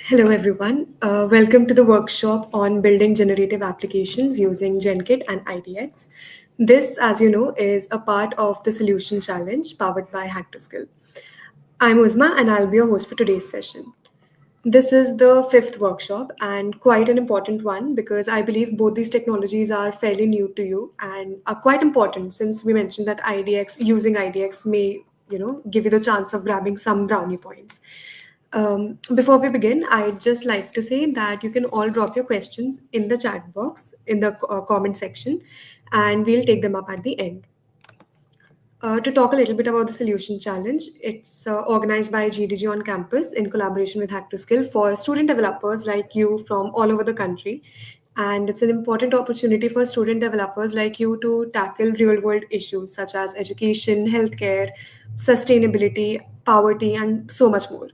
Hello, everyone. Welcome to the workshop on building generative applications using Genkit and IDX. This, as you know, is a part of the solution challenge powered by Hack to Skill. I'm Uzma, and I'll be your host for today's session. This is the fifth workshop and quite an important one because I believe both these technologies are fairly new to you and are quite important since we mentioned that IDX using IDX may give you the chance of grabbing some brownie points. Before we begin, I'd just like to say that you can all drop your questions in the chat box in the comment section and we'll take them up at the end. To talk a little bit about the solution challenge, it's organized by GDG on campus in collaboration with Hack to Skill for student developers like you from all over the country. And it's an important opportunity for student developers like you to tackle real world issues such as education, healthcare, sustainability, poverty, and so much more.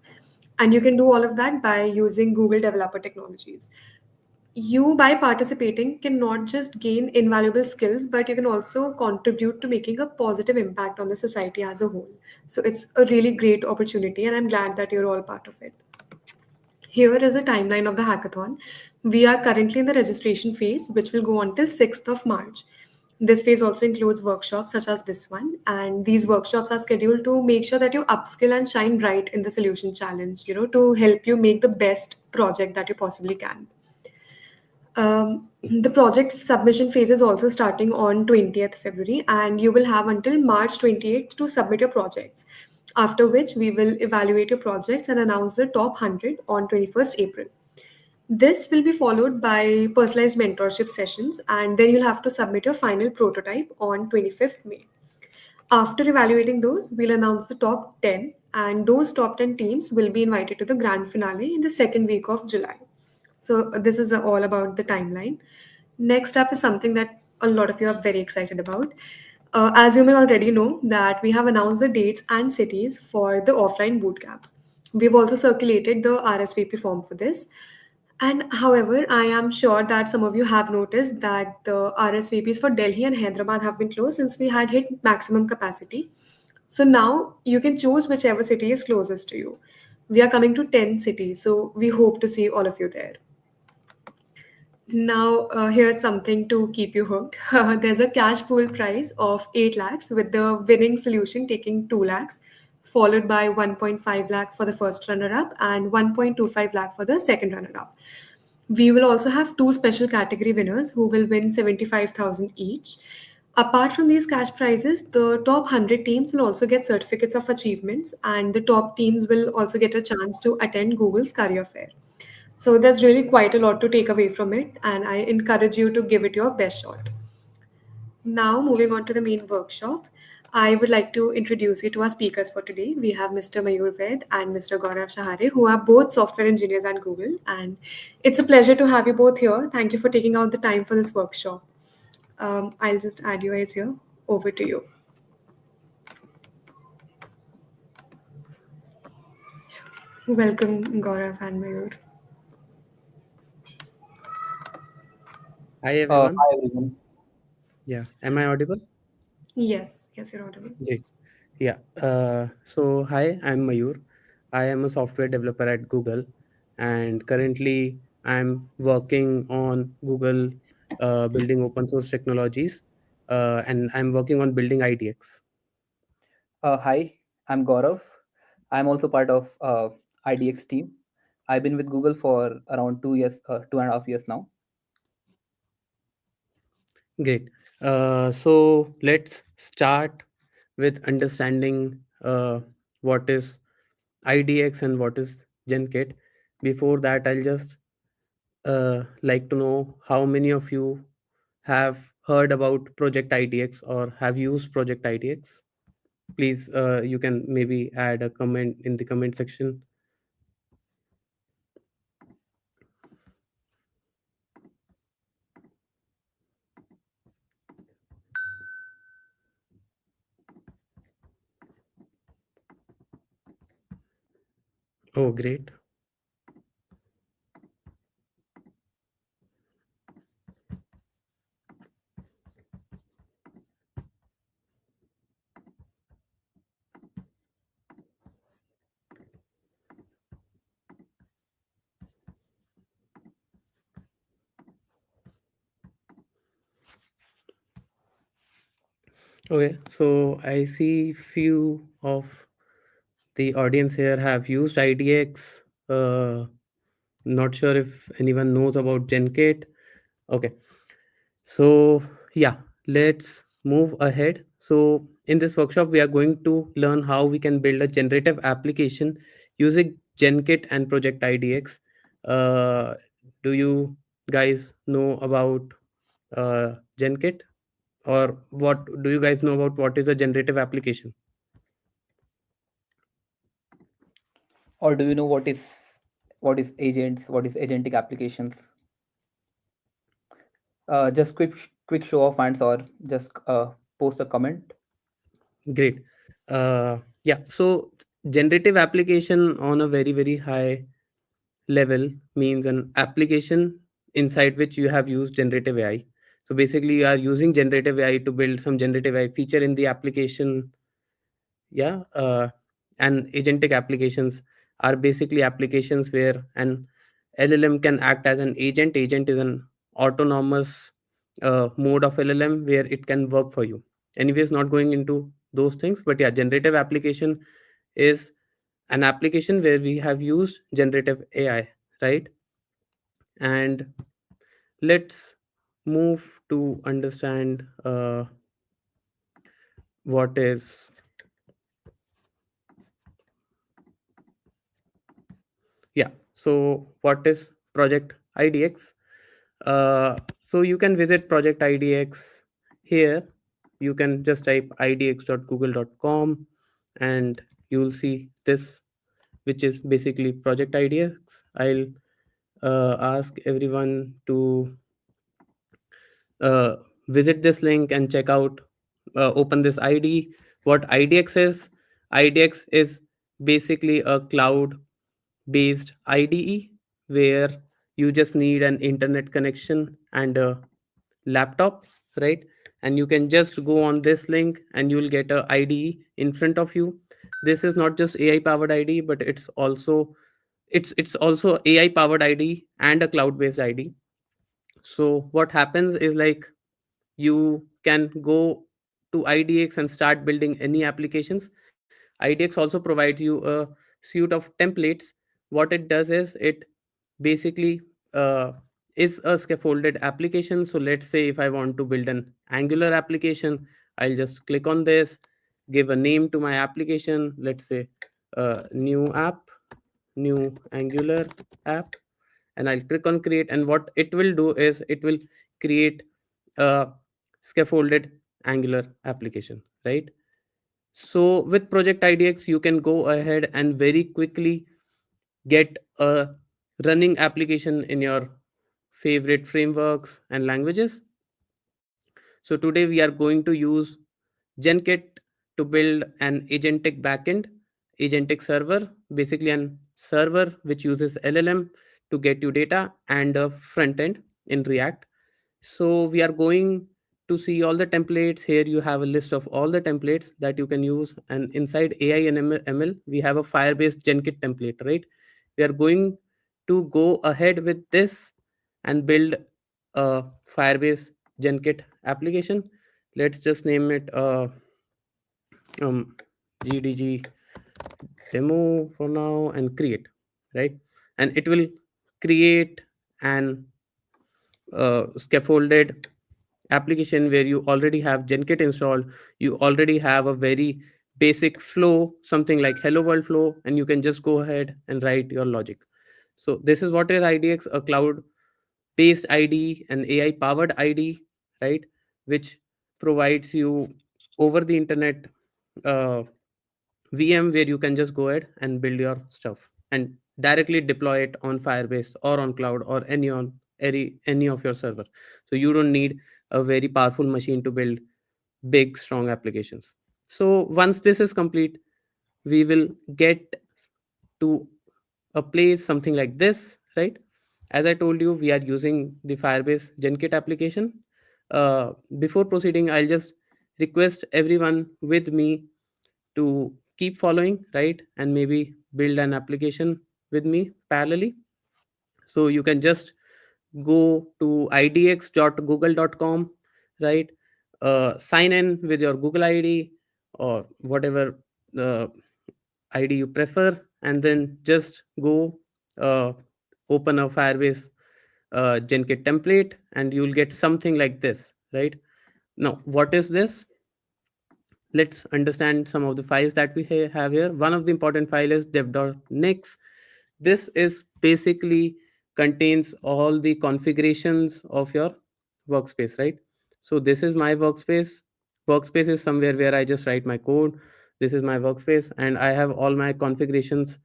And you can do all of that by using Google Developer Technologies. You, by participating, can not just gain invaluable skills, but you can also contribute to making a positive impact on the society as a whole. So it's a really great opportunity, and I'm glad that you're all part of it. Here is a timeline of the hackathon. We are currently in the registration phase, which will go until 6th of March. This phase also includes workshops such as this one, and these workshops are scheduled to make sure that you upskill and shine bright in the solution challenge, to help you make the best project that you possibly can. The project submission phase is also starting on 20th February, and you will have until March 28th to submit your projects. After which, we will evaluate your projects and announce the top 100 on 21st April. This will be followed by personalized mentorship sessions, and then you'll have to submit your final prototype on 25th May. After evaluating those, we'll announce the top 10, and those top 10 teams will be invited to the grand finale in the second week of July. So, this is all about the timeline. Next up is something that a lot of you are very excited about. As you may already know, that we have announced the dates and cities for the offline boot camps. We've also circulated the RSVP form for this. And however, I am sure that some of you have noticed that the RSVPs for Delhi and Hyderabad have been closed since we had hit maximum capacity. So now you can choose whichever city is closest to you. We are coming to 10 cities, so we hope to see all of you there. Now, here's something to keep you hooked. There's a cash pool prize of 8 lakhs with the winning solution taking 2 lakhs, followed by 1.5 lakh for the first runner up and 1.25 lakh for the second runner up. We will also have two special category winners who will win 75,000 each. Apart from these cash prizes, the top 100 teams will also get certificates of achievements, and the top teams will also get a chance to attend Google's career fair. So there's really quite a lot to take away from it, and I encourage you to give it your best shot. Now, moving on to the main workshop, I would like to introduce you to our speakers for today. We have Mr. Mayur Ved and Mr. Gaurav Shahare, who are both software engineers at Google. And it's a pleasure to have you both here. Thank you for taking out the time for this workshop. I'll just add you guys here. Over to you. Welcome, Gaurav and Mayur. Hi everyone. Hi everyone. Yeah, am I audible? Yes, yes, you're audible. Great. Yeah. So hi, I'm Mayur. I am a software developer at Google, and currently I'm working on Google building open source technologies, and I'm working on building IDX. Hi, I'm Gaurav. I'm also part of IDX team. I've been with Google for around 2 years, 2.5 years now. Great. So let's start with understanding what is IDX and what is Genkit. Before that, I'll just like to know how many of you have heard about Project IDX or have used Project IDX. Please, you can maybe add a comment in the comment section. Oh, great. Okay, so I see few of the audience here have used IDX. Uh, Not sure if anyone knows about Genkit. Okay, so yeah, let's move ahead. So in this workshop, we are going to learn how we can build a generative application using Genkit and Project IDX. Uh, do you guys know about Genkit, or what do you guys know about what is a generative application? Or do you know what is agents, what is agentic applications? Just quick show of hands, or just post a comment. Great. Yeah, so generative application on a very high level means an application inside which you have used generative AI. So basically, you are using generative AI to build some generative AI feature in the application. Yeah, and agentic applications are basically applications where an LLM can act as an agent. Agent is an autonomous mode of LLM where it can work for you. Anyways, not going into those things, but yeah, generative application is an application where we have used generative AI, right? And let's move to understand what is, yeah, so what is Project IDX. So you can visit Project IDX here. You can just type idx.google.com and you'll see this, which is basically Project IDX. I'll ask everyone to uh, visit this link and check out, open this ID. What IDX is? IDX is basically a cloud based IDE where you just need an internet connection and a laptop, right? And you can just go on this link and you'll get a IDE in front of you. This is not just AI powered IDE, but it's also AI powered IDE and a cloud based IDE. So what happens is like you can go to IDX and start building any applications. IDX also provides you a suite of templates. What it does is it basically uh, is a scaffolded application. So let's say if I want to build an Angular application, I'll just click on this, give a name to my application. Let's say new app, new Angular app, and I'll click on create. And what it will do is it will create a scaffolded Angular application, right? So with Project IDX, you can go ahead and very quickly get a running application in your favorite frameworks and languages. So today we are going to use Genkit to build an agentic backend, agentic server, basically an server which uses LLM to get you data, and a front end in React. So we are going to see all the templates. Here you have a list of all the templates that you can use. And inside AI and ML, we have a Firebase Genkit template, right? We are going to go ahead with this and build a Firebase Genkit application. Let's just name it um, GDG demo for now and create, right? And it will create an scaffolded application where you already have Genkit installed. You already have a very basic flow, something like hello world flow, and you can just go ahead and write your logic. So this is what is IDX, a cloud based ID, an AI powered ID, right? Which provides you over the internet uh, VM where you can just go ahead and build your stuff and directly deploy it on Firebase or on cloud or any of your server. So you don't need a very powerful machine to build big strong applications. So once this is complete, we will get to a place something like this, right? As I told you, we are using the Firebase Genkit application. Before proceeding, I'll just request everyone with me to keep following, right? And maybe build an application with me parallelly. So you can just go to idx.google.com, right? sign in with your Google ID or whatever uh, ID you prefer, and then just go uh, open a Firebase Genkit template, and you'll get something like this, right? Now, what is this? Let's understand some of the files that we have here. One of the important file is dev.nix. This is basically contains all the configurations of your workspace, right? So this is my workspace. Workspace is somewhere where I just write my code. This is my workspace, and I have all my configurations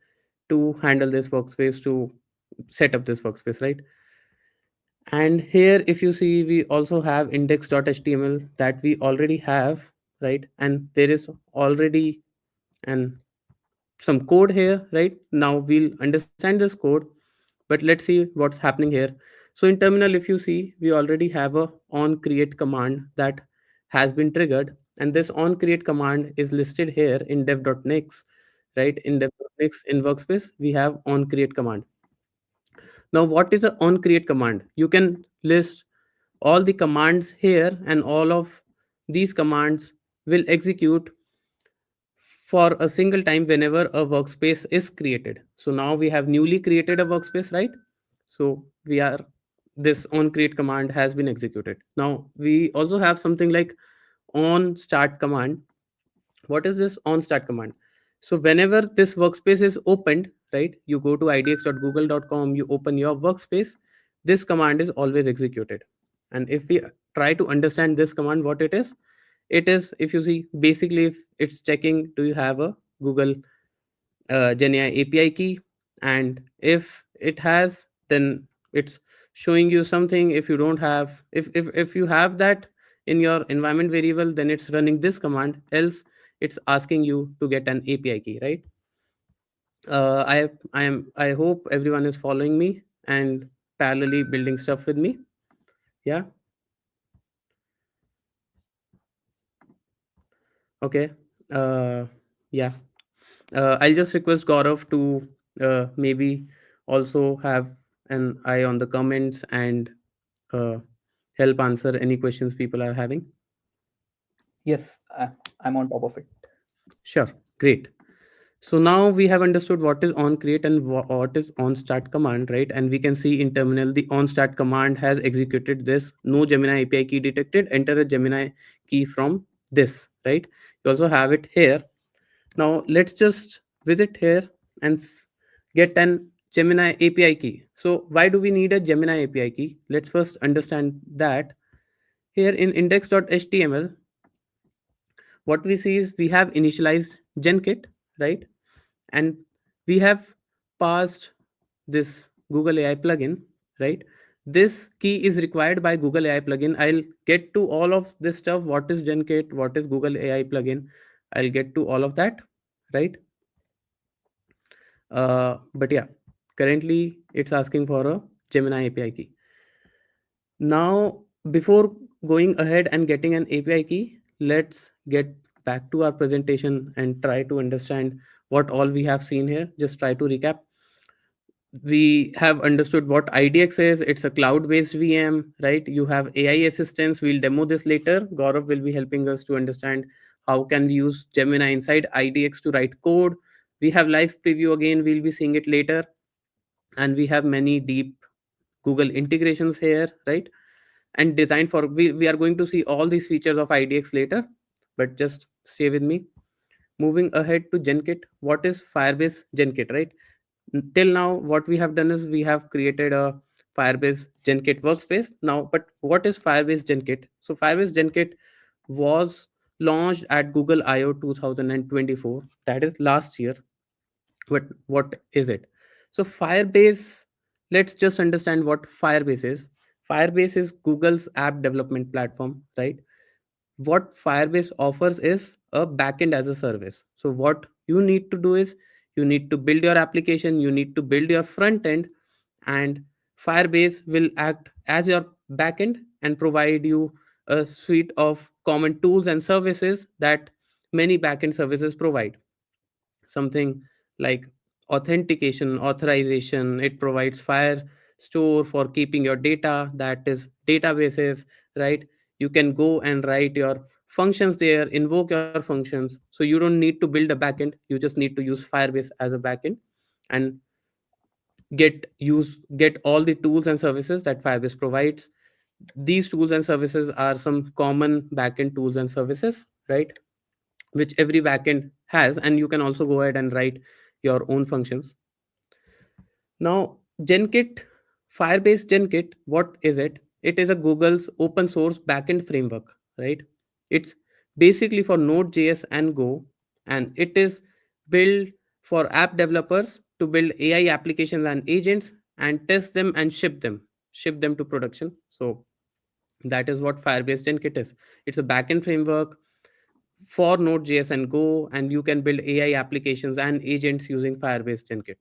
to handle this workspace, to set up this workspace, right? And here, if you see, we also have index.html that we already have, right? And there is already an some code here. Right now we'll understand this code, but let's see what's happening here. So in terminal, if you see, we already have a on create command that has been triggered, and this on create command is listed here in dev.nix. Right, in dev.nix in workspace we have on create command. Now, what is a on create command? You can list all the commands here, and all of these commands will execute for a single time whenever a workspace is created. So now we have newly created a workspace, right? So we are, this on create command has been executed. Now we also have something like on start command. What is this on start command? So whenever this workspace is opened, right, you go to idx.google.com, you open your workspace, this command is always executed. And if we try to understand this command, what it is, if you see, basically if it's checking, do you have a Google GenAI API key? And if it has, then it's showing you something. If you don't have, if you have that in your environment variable, then it's running this command. Else, it's asking you to get an API key, right? I hope everyone is following me and parallelly building stuff with me. Yeah. Okay. Uh, yeah. I'll just request Gaurav to maybe also have an eye on the comments and uh, help answer any questions people are having. Yes, I'm on top of it. Sure, great. So now we have understood what is on create and what is on start command, right? And we can see in terminal the on start command has executed this no Gemini API key detected. Enter a Gemini key from this, right? You also have it here. Now let's just visit here and get an Gemini API key. So why do we need a Gemini API key? Let's first understand that. Here in index.html, what we see is we have initialized Genkit, right? And we have passed this Google AI plugin, right? This key is required by Google AI plugin. I'll get to all of this stuff. What is Genkit? What is Google AI plugin? I'll get to all of that, right? But yeah, currently it's asking for a Gemini API key. Now, before going ahead and getting an API key, let's get back to our presentation and try to understand what all we have seen here. Just try to recap. We have understood what IDX is. It's a cloud-based VM, right? You have AI assistants. We'll demo this later. Gaurav will be helping us to understand how can we use Gemini inside IDX to write code. We have live preview again. We'll be seeing it later. And we have many deep Google integrations here, right? And design for, we are going to see all these features of IDX later, but just stay with me. Moving ahead to Genkit. What is Firebase Genkit, right? Till now, what we have done is we have created a Firebase Genkit workspace. Now, but what is Firebase Genkit? So Firebase Genkit was launched at Google I/O 2024. That is last year. But what is it? So Firebase, let's just understand what Firebase is. Firebase is Google's app development platform, right? What Firebase offers is a backend as a service. So what you need to do is you need to build your application, you need to build your front end, and Firebase will act as your backend and provide you a suite of common tools and services that many backend services provide. Something like authentication, authorization. It provides fire store for keeping your data, that is databases, right? You can go and write your functions there, invoke your functions. So you don't need to build a backend, you just need to use Firebase as a backend and get all the tools and services that Firebase provides. These tools and services are some common backend tools and services, right, which every backend has, and you can also go ahead and write your own functions. Now, Genkit, Firebase Genkit, what is it? It is a Google's open source backend framework, right? It's basically for Node.js and Go, and it is built for app developers to build AI applications and agents and test them and ship them to production. So that is what Firebase Genkit is. It's a backend framework for Node.js and Go, and you can build AI applications and agents using Firebase Genkit.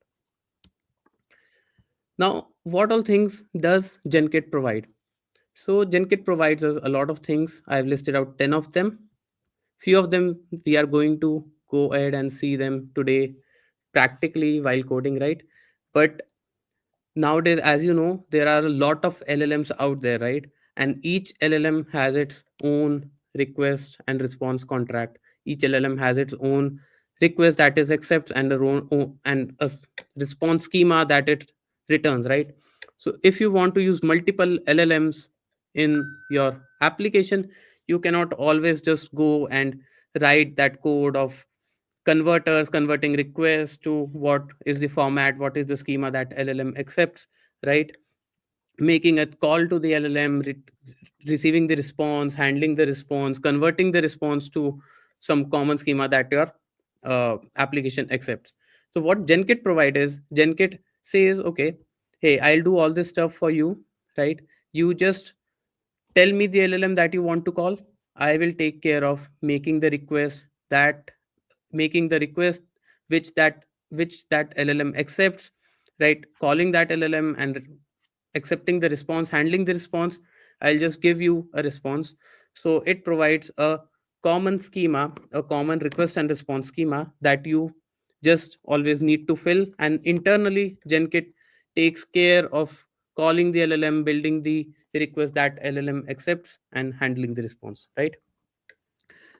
Now, what all things does Genkit provide? So, Genkit provides us a lot of things. I've listed out 10 of them. Few of them we are going to go ahead and see them today practically while coding, right? But nowadays, as you know, there are a lot of LLMs out there, right? And each LLM has its own request and response contract. Each LLM has its own request that is accepts and and response schema that it returns, right? So if you want to use multiple LLMs in your application, you cannot always just go and write that code of converters converting requests to what is the format, what is the schema that LLM accepts, right? Making a call to the LLM, receiving the response, handling the response, converting the response to some common schema that your application accepts. So what Genkit provides is Genkit says, okay, hey, I'll do all this stuff for you, right? You just tell me the LLM that you want to call. I will take care of that making the request which that LLM accepts, right? Calling that LLM and accepting the response, handling the response. I'll just give you a response. So it provides a common schema, a common request and response schema that you just always need to fill. And internally, Genkit takes care of calling the LLM, building the request that LLM accepts, and handling the response, right?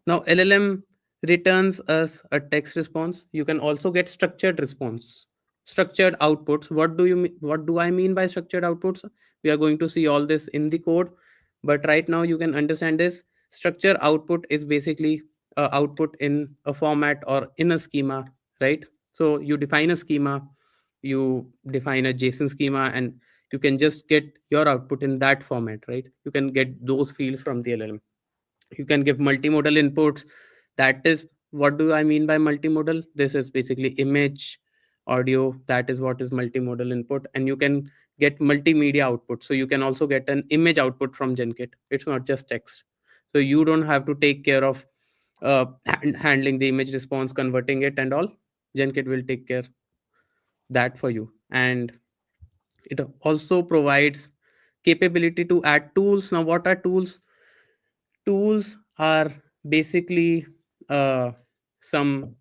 Now, LLM returns us a text response. You can also get structured response, structured outputs. What do I mean by structured outputs? We are going to see all this in the code, but right now you can understand this. Structure output is basically output in a format or in a schema, right? So you define a schema, you define a JSON schema, and you can just get your output in that format, right? You can get those fields from the LLM. You can give multimodal inputs. That is, what do I mean by multimodal? This is basically image, audio. That is what is multimodal input. And you can get multimedia output. So you can also get an image output from Genkit. It's not just text. So you don't have to take care of handling the image response, converting it and all. Genkit will take care that for you. And it also provides capability to add tools. Now, what are tools? Tools are basically uh, some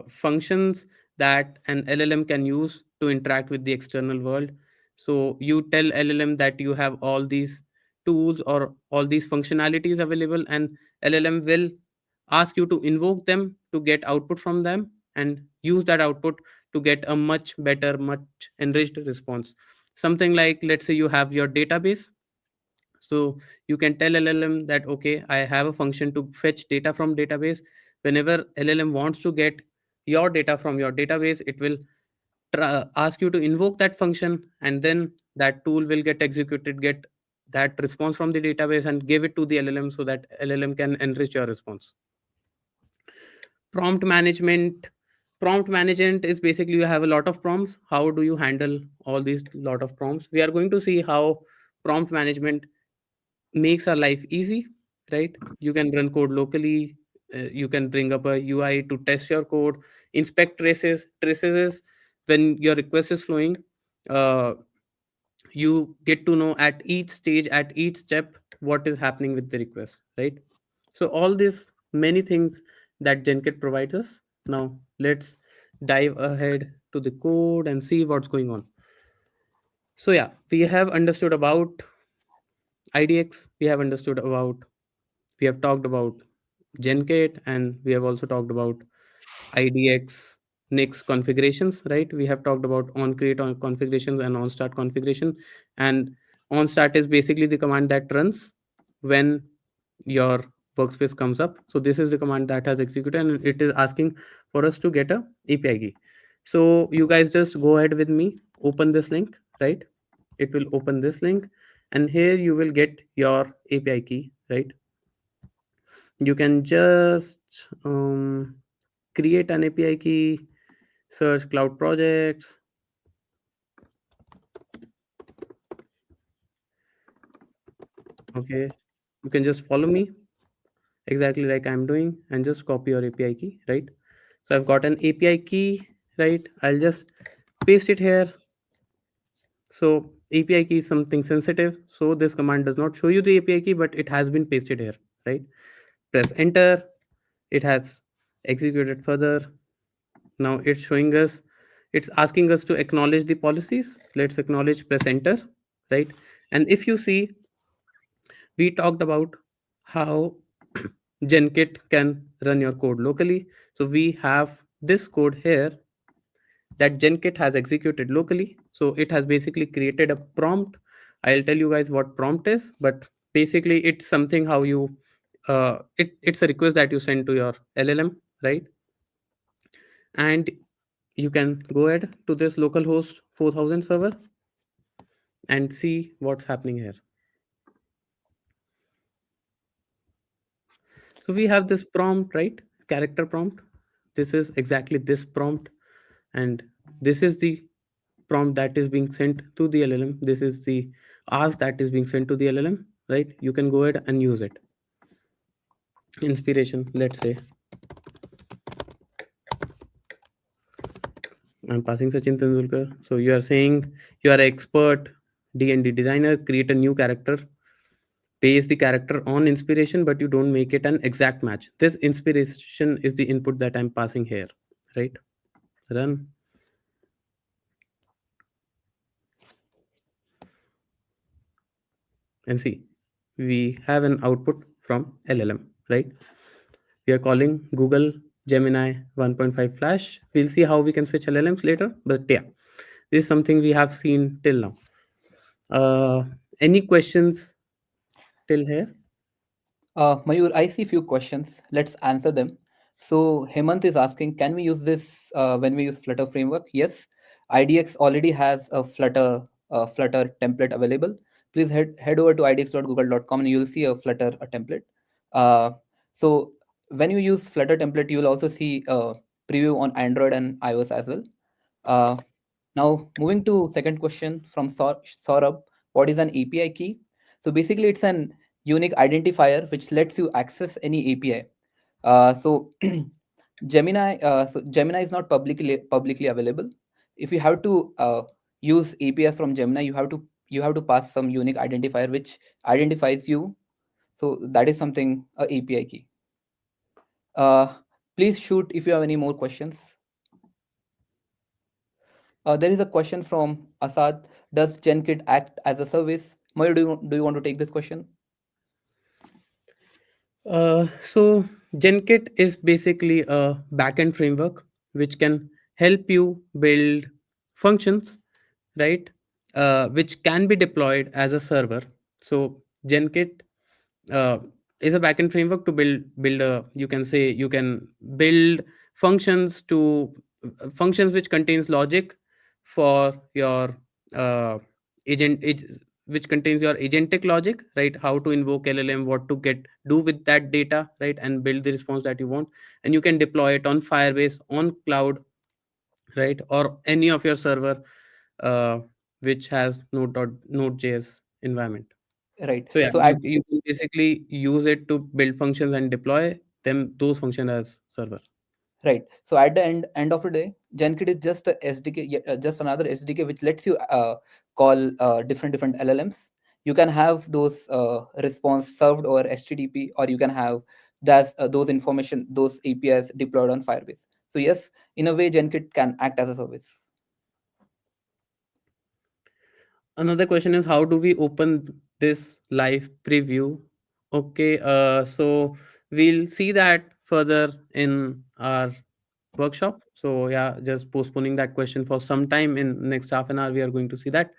functions that an LLM can use to interact with the external world. So you tell LLM that you have all these tools or all these functionalities available, and LLM will ask you to invoke them to get output from them and use that output to get a much better, much enriched response. Something like, let's say you have your database. So you can tell LLM that, okay, I have a function to fetch data from database. Whenever LLM wants to get your data from your database, it will ask you to invoke that function, and then that tool will get executed, get that response from the database and give it to the LLM so that LLM can enrich your response. Prompt management. Prompt management is basically you have a lot of prompts. How do you handle all these lot of prompts? We are going to see how prompt management makes our life easy, right? You can run code locally. You can bring up a UI to test your code, inspect traces is when your request is flowing. uh, you get to know at each stage, at each step, what is happening with the request, right? So all these many things that Genkit provides us. Now let's dive ahead to the code and see what's going on. So yeah, we have understood about IDX we have understood about, we have talked about Genkit, and we have also talked about IDX Nix configurations, right? We have talked about on create on configurations and on start configuration. And on start is basically the command that runs when your workspace comes up. So this is the command that has executed, and it is asking for us to get a API key. So you guys just go ahead with me, open this link, right? It will open this link, and here you will get your API key, right? You can just create an API key, search cloud projects. Okay, you can just follow me exactly like I'm doing and just copy your API key, right? So I've got an API key, right? I'll just paste it here. So API key is something sensitive, so this command does not show you the API key, but it has been pasted here, right? Press enter. It has executed further. Now it's showing us, it's asking us to acknowledge the policies. Let's acknowledge, press enter, right? And if you see, we talked about how Genkit can run your code locally. So we have this code here that Genkit has executed locally. So it has basically created a prompt. I'll tell you guys what prompt is, but basically it's something how you it's a request that you send to your LLM, right? And you can go ahead to this localhost 4000 server and see what's happening here. So we have this prompt, right? Character prompt. This is exactly this prompt, and this is the prompt that is being sent to the LLM. This is the ask that is being sent to the LLM, right? You can go ahead and use it. Inspiration, let's say I'm passing Sachin Tendulkar. So you are saying you are an expert D&D designer, create a new character, paste the character on inspiration, but you don't make it an exact match. This inspiration is the input that I'm passing here, right? Run and see. We have an output from LLM, right? We are calling Google Gemini 1.5 Flash. We'll see how we can switch LLMs later, but yeah, this is something we have seen till now. Any questions till here? Mayur, I see few questions. Let's answer them. So Hemant is asking, can we use this when we use Flutter framework? Yes, IDX already has a Flutter template available. Please head over to idx.google.com and you'll see a Flutter template. Uh, so when you use Flutter template, you will also see a preview on Android and iOS as well. Uh, Now moving to second question from Saurabh, what is an API key? So basically, it's an unique identifier which lets you access any API. So Gemini is not publicly available. If you have to use APIs from Gemini, you have to pass some unique identifier which identifies you. So that is something a API key. Uh, Please shoot if you have any more questions. There is a question from Asad. Does Genkit act as a service? Mayur, do you want to take this question? So Genkit is basically a backend framework which can help you build functions, right? Which can be deployed as a server. So Genkit uh, is a backend framework to build a, you can say you can build functions to functions which contains logic for your uh, which contains your agentic logic, right? How to invoke LLM, what to get do with that data, right? And build the response that you want, and you can deploy it on Firebase, on cloud, right? Or any of your server uh, which has node.js environment. Right. So yeah, So you can basically use it to build functions and deploy them those functions as server. right. So at the end of the day, Genkit is just a SDK, just another SDK which lets you call different LLMs. You can have those response served over HTTP, or you can have those information, those APIs deployed on Firebase. So yes, in a way, Genkit can act as a service. Another question is, how do we open this live preview. Okay, so we'll see that further in our workshop. So yeah, just postponing that question for some time. In next half an hour we are going to see that.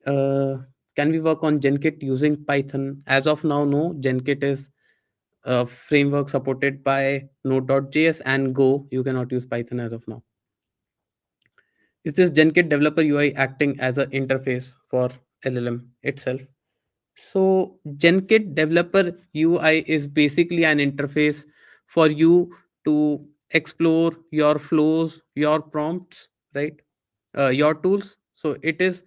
uh, can we work on Genkit using Python? As of now, no. Genkit is a framework supported by Node.js and Go. You cannot use Python as of now. Is this Genkit developer UI acting as an interface for LLM itself? So Genkit developer UI is basically an interface for you to explore your flows, your prompts, right? Your tools. So it is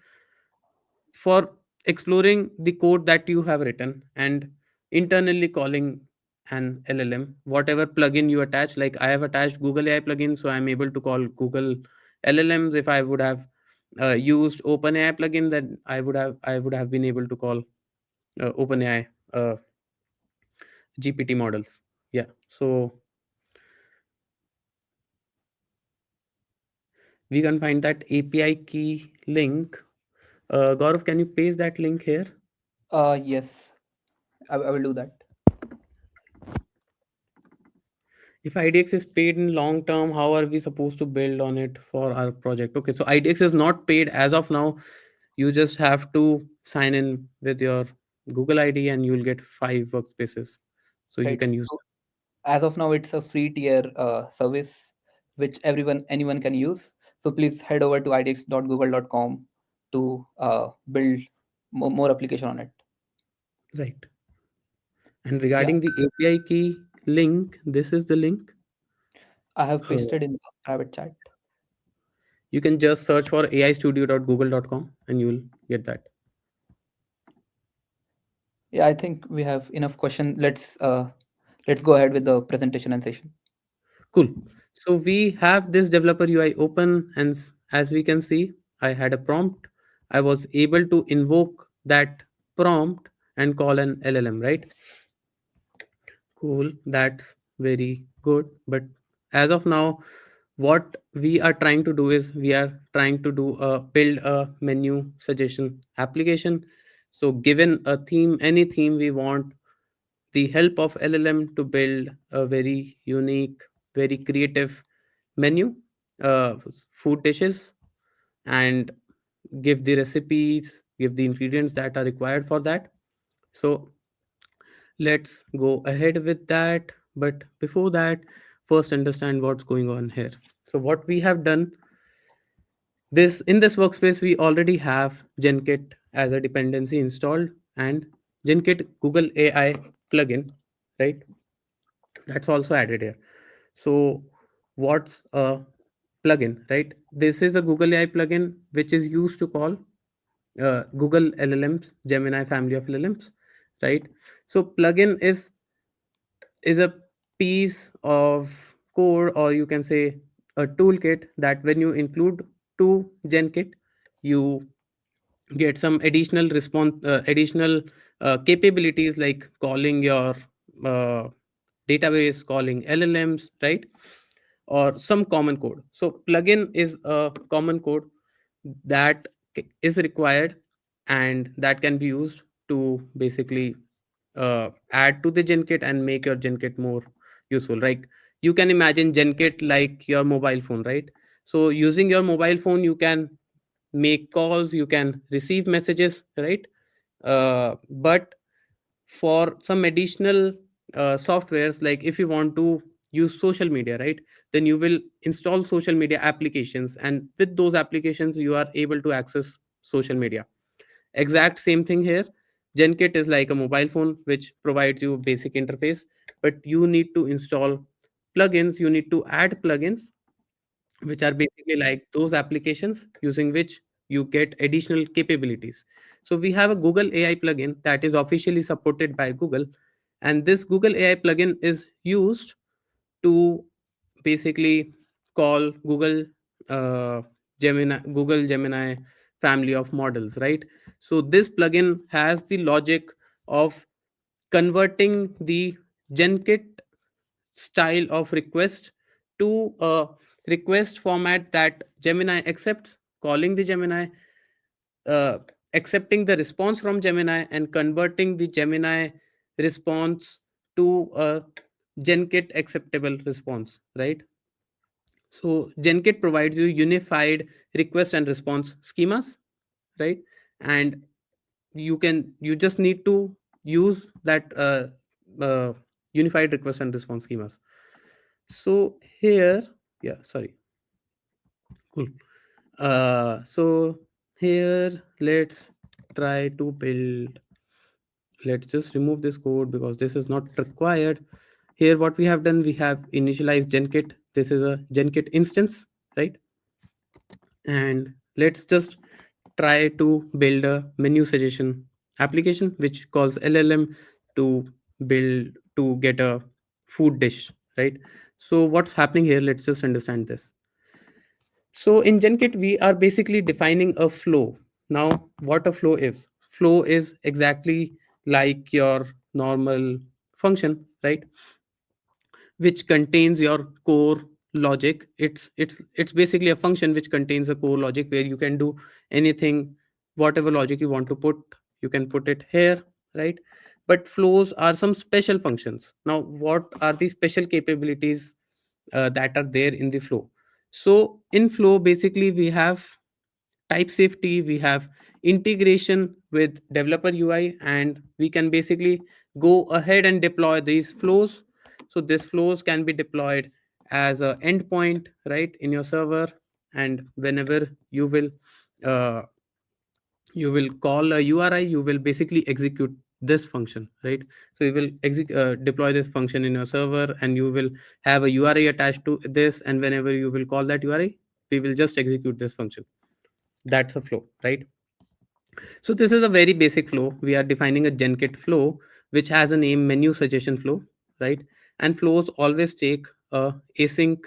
for exploring the code that you have written and internally calling an LLM, whatever plugin you attach. Like I have attached Google AI plugin, so I'm able to call Google LLMs. If I would have used OpenAI plugin, then I would have been able to call OpenAI uh, GPT models. Yeah. So we can find that API key link. Gaurav, can you paste that link here? Yes, I will do that. If IDX is paid in long term, how are we supposed to build on it for our project? Okay, so IDX is not paid as of now. You just have to sign in with your Google ID and you'll get 5 workspaces. So you Right. can use So as of now, it's a free tier service which anyone can use. So please head over to idx.google.com to build more application on it. that. Right. And Yeah, regarding the API key link, this is the link. I have Uh, pasted in the private chat. you can just search for aistudio.google.com and you'll get that. Yeah, I think we have enough question. Let's go ahead with the presentation and session. Cool. So we have this developer UI open, and as we can see, I had a prompt. I was able to invoke that prompt and call an LLM, right? Cool. That's very good. But as of now, what we are trying to do is we are trying to do a build a menu suggestion application. So given a theme, any theme we want, the help of LLM to build a very unique, very creative menu, food dishes, and give the recipes, give the ingredients that are required for that. So let's go ahead with that. But before that, first understand what's going on here. So what we have done, this in this workspace, we already have Genkit as a dependency installed and Genkit Google AI plugin, right? That's also added here. So what's a plugin, right? This is a Google AI plugin which is used to call Google LLMs, Gemini family of LLMs, right? So plugin is a piece of code, or you can say a toolkit, that when you include to Genkit, you get some additional capabilities like calling your uh, database, calling LLMs, right? Or some common code. So plugin is a common code that is required and that can be used to basically add to the Genkit and make your Genkit more useful. Like you can imagine Genkit like your mobile phone, right? So using your mobile phone, you can make calls, you can receive messages, right? But for some additional softwares, like if you want to use social media, right, then you will install social media applications, and with those applications you are able to access social media. Exact same thing here. Genkit is like a mobile phone which provides you basic interface, but you need to install plugins, you need to add plugins which are basically like those applications using which you get additional capabilities. So we have a Google AI plugin that is officially supported by Google, and this Google AI plugin is used to basically call uh, Google Gemini family of models, right? So this plugin has the logic of converting the Genkit style of request to a request format that Gemini accepts, calling the Gemini, accepting the response from Gemini and converting the Gemini response to a Genkit acceptable response, right? So Genkit provides you unified request and response schemas, right? And you just need to use that unified request and response schemas. So here, yeah, sorry, cool. So here, try to build. Let's just remove this code because this is not required. Here, what we have done, we have initialized Genkit. This is a Genkit instance, right? And let's just try to build a menu suggestion application which calls LLM to get a food dish, right? So what's happening here? Let's just understand this. So in Genkit, we are basically defining a flow. Now, what a flow is? Flow is exactly like your normal function, right? Which contains your core logic. It's basically a function which contains a core logic where you can do anything, whatever logic you want to put, you can put it here, right? But flows are some special functions. Now, what are the special capabilities that are there in the flow? So in flow, basically we have type safety, we have integration with developer UI, and we can basically go ahead and deploy these flows. So these flows can be deployed as a endpoint, right, in your server. And whenever uh, you will call a URI, you will basically execute this function, right? So you will deploy this function in your server, and you will have a URI attached to this, and whenever you will call that URI, we will just execute this function. That's a flow, right? So this is a very basic flow. We are defining a Genkit flow, which has a name menu suggestion flow, right? And flows always take a async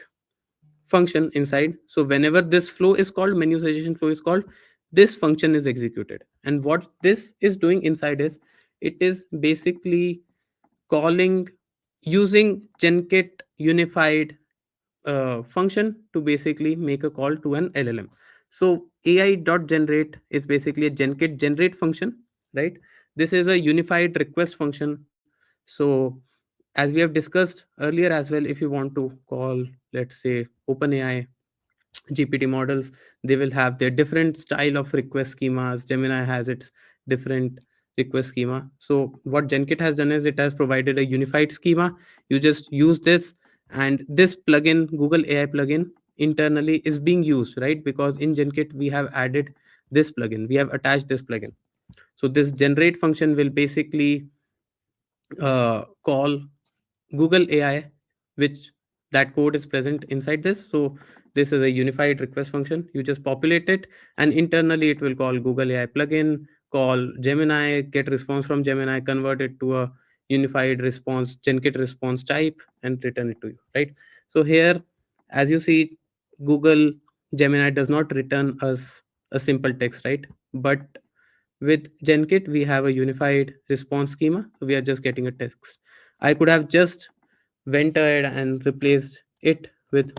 function inside. So whenever this flow is called, menu suggestion flow is called, this function is executed. And what this is doing inside is, it is basically calling, using Genkit unified function to basically make a call to an LLM. So AI.generate is basically a Genkit generate function, right? This is a unified request function. So as we have discussed earlier as well, if you want to call, let's say, OpenAI GPT models, they will have their different style of request schemas. Gemini has its different request schema. So what Genkit has done is, it has provided a unified schema. You just use this, and this plugin, Google AI plugin, internally is being used, right? Because in Genkit we have added this plugin, we have attached this plugin. So this generate function will basically call Google AI, which that code is present inside this. So this is a unified request function. You just populate it, and internally it will call Google AI plugin, call Gemini, get response from Gemini, convert it to a unified response, Genkit response type, and return it to you, right? So here, as you see, Google Gemini does not return us a simple text, right? But with Genkit, we have a unified response schema. So we are just getting a text. I could have just went ahead and replaced it with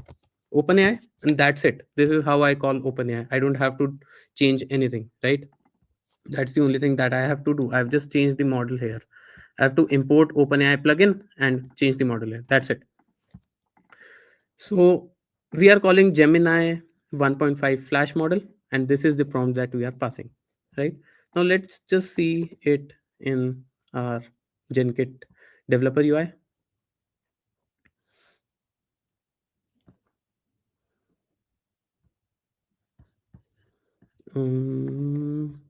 OpenAI, and that's it. This is how I call OpenAI. I don't have to change anything, right? That's the only thing that I have to do. I've just changed the model here. I have to import OpenAI plugin and change the model here. That's it. So we are calling Gemini 1.5 Flash model, and this is the prompt that we are passing, right? Now let's just see it in our Genkit developer UI. Um,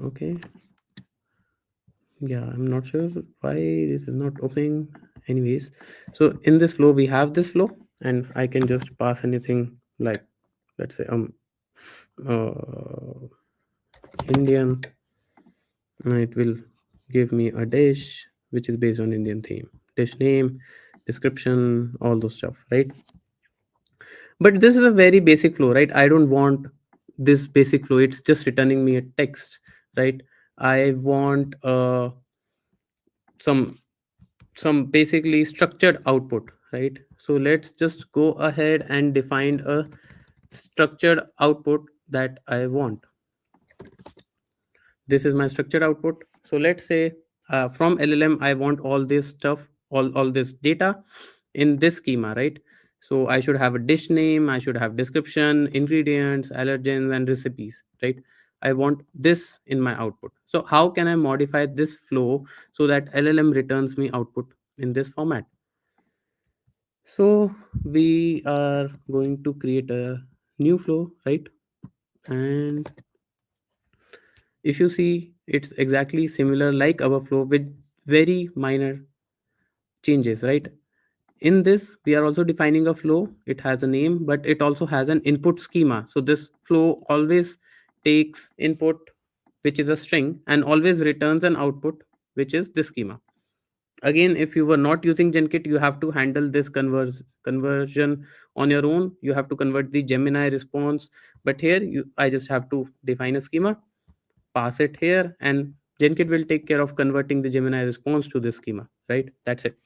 okay. Yeah, I'm not sure why this is not opening. Anyways, so in this flow, we have this flow, and I can just pass anything like, let's say, uh, Indian, and it will give me a dish which is based on Indian theme, dish name, description, all those stuff, right? But this is a very basic flow, right? I don't want this basic flow. It's just returning me a text, right? I want some some basically structured output, right? So let's just go ahead and define a structured output that I want. This is my structured output. So let's say from LLM, I want all this stuff, all this data in this schema, right? So I should have a dish name, I should have description, ingredients, allergens, and recipes, right? I want this in my output. So how can I modify this flow so that LLM returns me output in this format? So we are going to create a new flow, right? And if you see, it's exactly similar like our flow with very minor changes, right? In this, we are also defining a flow. It has a name, but it also has an input schema. So this flow always takes input, which is a string, and always returns an output, which is this schema. Again, if you were not using Genkit, you have to handle this conversion on your own. You have to convert the Gemini response. But here, I just have to define a schema, pass it here, and Genkit will take care of converting the Gemini response to this schema, right? That's it.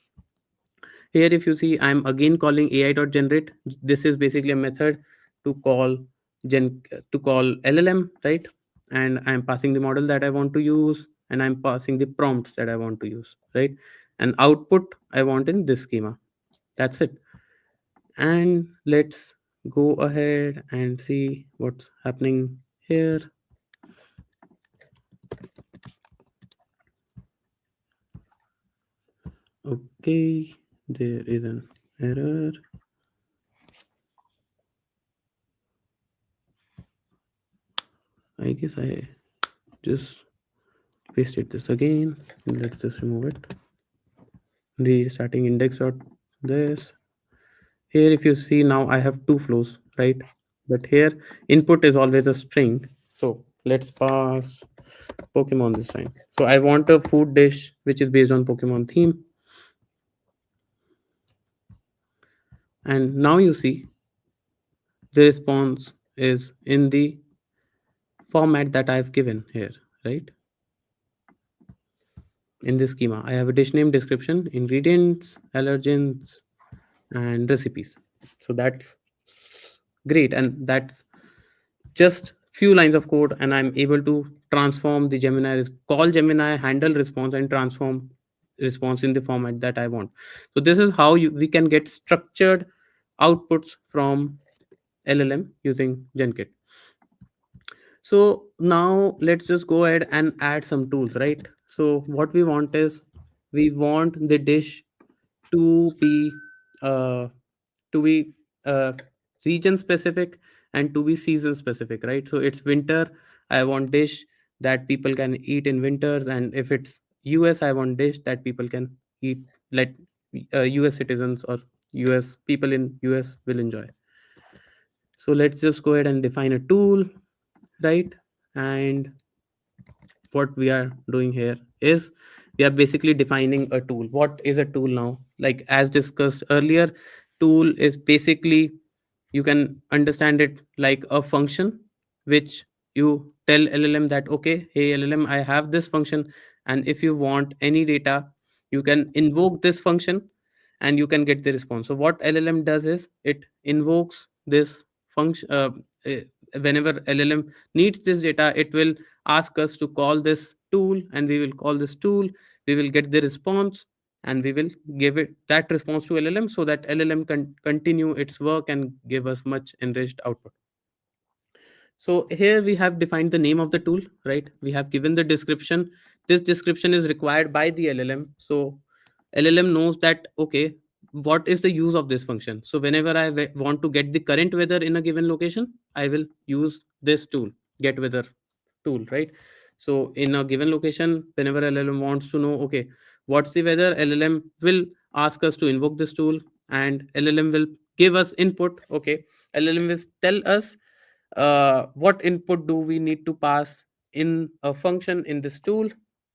Here, if you see, I'm again calling ai.generate. This is basically a method to call to call LLM, right? And I'm passing the model that I want to use, and I'm passing the prompts that I want to use, right? And output I want in this schema. That's it. And let's go ahead and see what's happening here. Okay, there is an error. I guess I just pasted this again. Let's just remove it. Restarting index dot this. Here, if you see now, I have two flows, right? But here, input is always a string. So let's pass Pokemon this time. So I want a food dish which is based on Pokemon theme. And now you see the response is in the format that I've given here, right? In this schema, I have a dish name, description, ingredients, allergens, and recipes. So that's great, and that's just few lines of code, and I'm able to transform the call Gemini, handle response, and transform response in the format that I want. So this is how we can get structured outputs from LLM using Genkit. So now let's just go ahead and add some tools, right? So what we want is, we want the dish to be uh, to be uh, region specific and to be season specific, right? So it's winter, I want dish that people can eat in winters, and if it's US, I want dish that people can eat, like US citizens or US people in US will enjoy. So let's just go ahead and define a tool, right? And what we are doing here is, we are basically defining a tool. What is a tool now? Like as discussed earlier, tool is basically, you can understand it like a function which you tell LLM that, okay, hey LLM, I have this function, and if you want any data, you can invoke this function and you can get the response. So what LLM does is, it invokes this function. Uh, Whenever LLM needs this data, it will ask us to call this tool, and we will call this tool, we will get the response, and we will give it that response to LLM, so that LLM can continue its work and give us much enriched output. So here we have defined the name of the tool, right? We have given the description. This description is required by the LLM. So LLM knows that, okay, what is the use of this function? So whenever I want to get the current weather in a given location, I will use this tool, get weather tool, right? So in a given location, whenever LLM wants to know, okay, what's the weather, LLM will ask us to invoke this tool, and LLM will give us input. Okay, LLM will tell us what input do we need to pass in a function in this tool,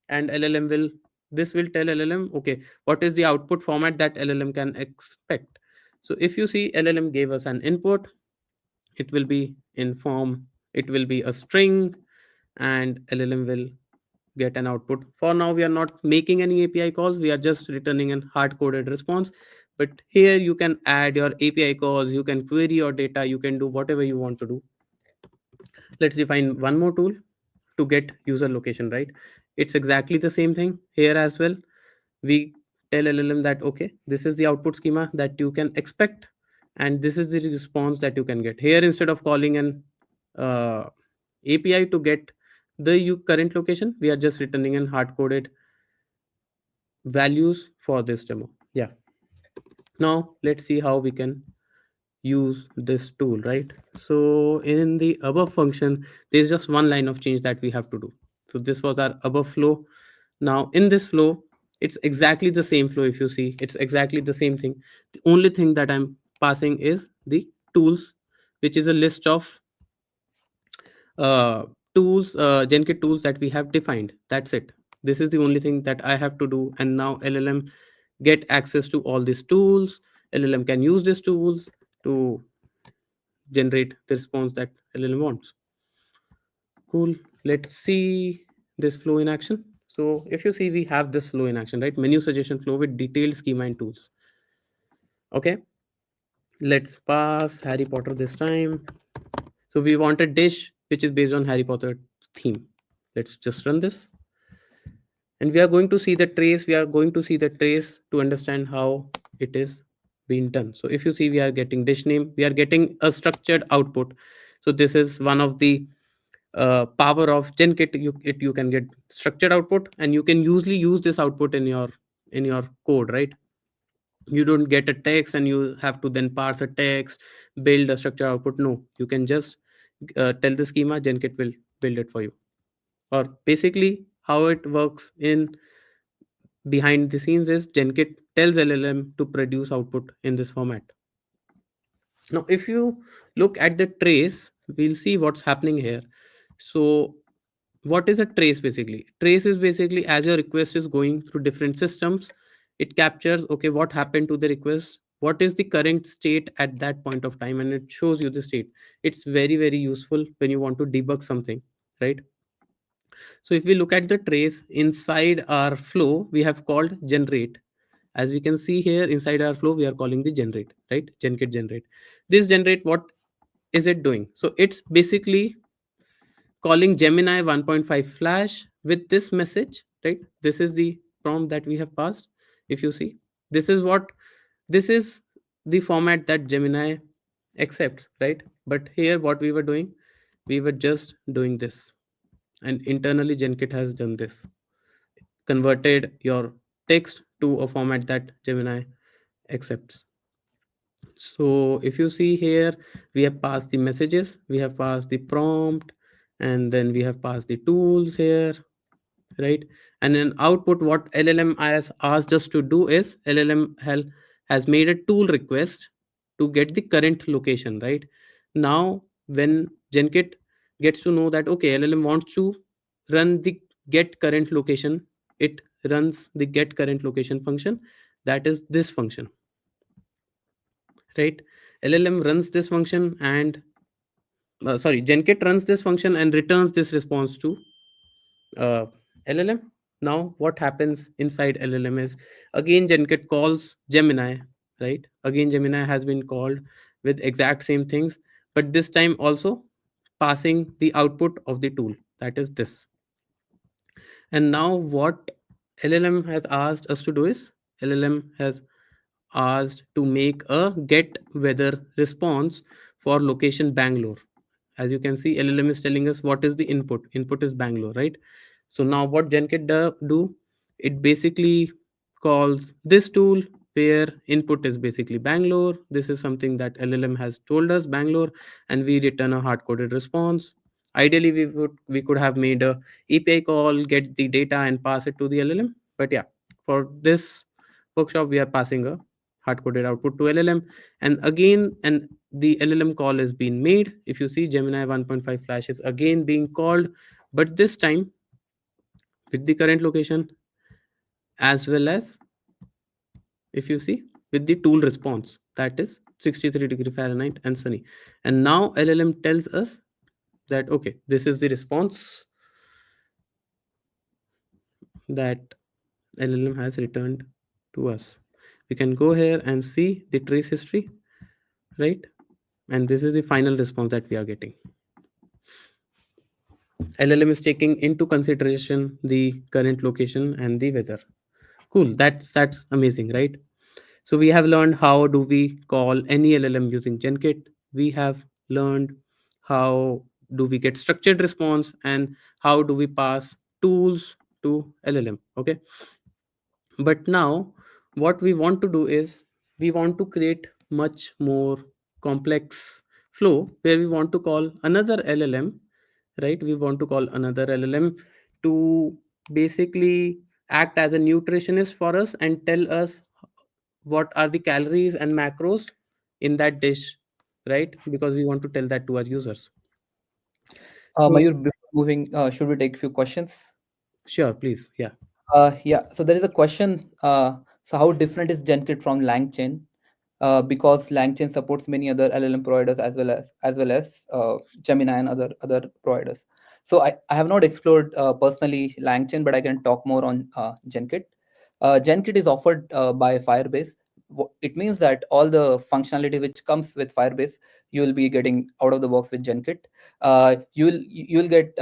and LLM will this will tell LLM, okay, what is the output format that LLM can expect. So if you see, LLM gave us an input, it will be in form, it will be a string, and LLM will get an output. For now, we are not making any API calls, we are just returning an hard coded response. But here you can add your API calls, you can query your data, you can do whatever you want to do. Let's define one more tool to get user location, right? It's exactly the same thing here as well. We tell LLM that okay, this is the output schema that you can expect, and this is the response that you can get here. Instead of calling an uh, API to get the current location, we are just returning in hard coded values for this demo. Yeah. Now let's see how we can use this tool, right? So in the above function, there's just one line of change that we have to do. So this was our above flow. Now in this flow, it's exactly the same flow. If you see, it's exactly the same thing. The only thing that I'm passing is the tools, which is a list of uh, tools, Genkit tools that we have defined. That's it. This is the only thing that I have to do. And now LLM get access to all these tools. LLM can use these tools to generate the response that LLM wants. Cool. Let's see this flow in action. So if you see, we have this flow in action, right? Menu suggestion flow with detailed schema and tools. Okay. Let's pass Harry Potter this time. So we want a dish which is based on Harry Potter theme. Let's just run this. And we are going to see the trace. We are going to see the trace to understand how it is being done. So if you see, we are getting dish name. We are getting a structured output. So this is one of the power of Genkit. You can get structured output, and you can usually use this output in your code, right? You don't get a text and you have to then parse a text, build a structured output. No, you can just tell the schema, Genkit will build it for you. Or basically, how it works in behind the scenes is Genkit tells LLM to produce output in this format. Now, if you look at the trace, we'll see what's happening here. So what is a trace? Basically, trace is basically as your request is going through different systems, it captures okay, what happened to the request, what is the current state at that point of time, and it shows you the state. It's very, very useful when you want to debug something, right? So if we look at the trace inside our flow, we have called generate. As we can see here inside our flow, we are calling the generate, right? Genkit generate. This generate, what is it doing? So it's basically calling Gemini 1.5 Flash with this message, right? This is the prompt that we have passed. If you see, this is what this is the format that Gemini accepts, right? But here, what we were doing, we were just doing this, and internally, Genkit has done this, converted your text to a format that Gemini accepts. So if you see here, we have passed the messages, we have passed the prompt, and then we have passed the tools here, right? And then output, what LLM has asked us to do is has made a tool request to get the current location, right? Now, when Genkit gets to know that okay, LLM wants to run the get current location, it runs the get current location function. That is this function, right? LLM runs this function and Genkit runs this function and returns this response to uh, LLM. Now, what happens inside LLM is again Genkit calls Gemini, right? Again, Gemini has been called with exact same things, but this time also passing the output of the tool, that is this. And now, what LLM has asked us to do is LLM has asked to make a get weather response for location Bangalore. As you can see, LLM is telling us what is the input. Input is Bangalore, right? So now what Genkit do, it basically calls this tool where input is basically Bangalore. This is something that LLM has told us, Bangalore, and we return a hard-coded response. Ideally, we could have made a API call, get the data and pass it to the LLM. But yeah, for this workshop, we are passing a hard-coded output to LLM. And again, and the LLM call is being made. If you see, Gemini 1.5 Flash is again being called, but this time with the current location, as well as if you see with the tool response, that is 63 Fahrenheit and sunny. And now LLM tells us that okay, this is the response that LLM has returned to us. We can go here and see the trace history, right? And this is the final response that we are getting. LLM is taking into consideration the current location and the weather. Cool. That's amazing, right? So we have learned how do we call any LLM using Genkit. We have learned how do we get structured response and how do we pass tools to LLM. Okay. But now what we want to do is we want to create much more complex flow where we want to call another LLM, right? We want to call another LLM to basically act as a nutritionist for us and tell us what are the calories and macros in that dish, right? Because we want to tell that to our users. So Mayur, before moving, should we take a few questions? sure, please. Yeah. Yeah, so there is a question. So how different is Genkit from LangChain? Because LangChain supports many other LLM providers as well as Gemini and other providers. So I have not explored personally LangChain, but I can talk more on Genkit. Genkit is offered by Firebase. It means that all the functionality which comes with Firebase, you will be getting out of the box with Genkit. You'll get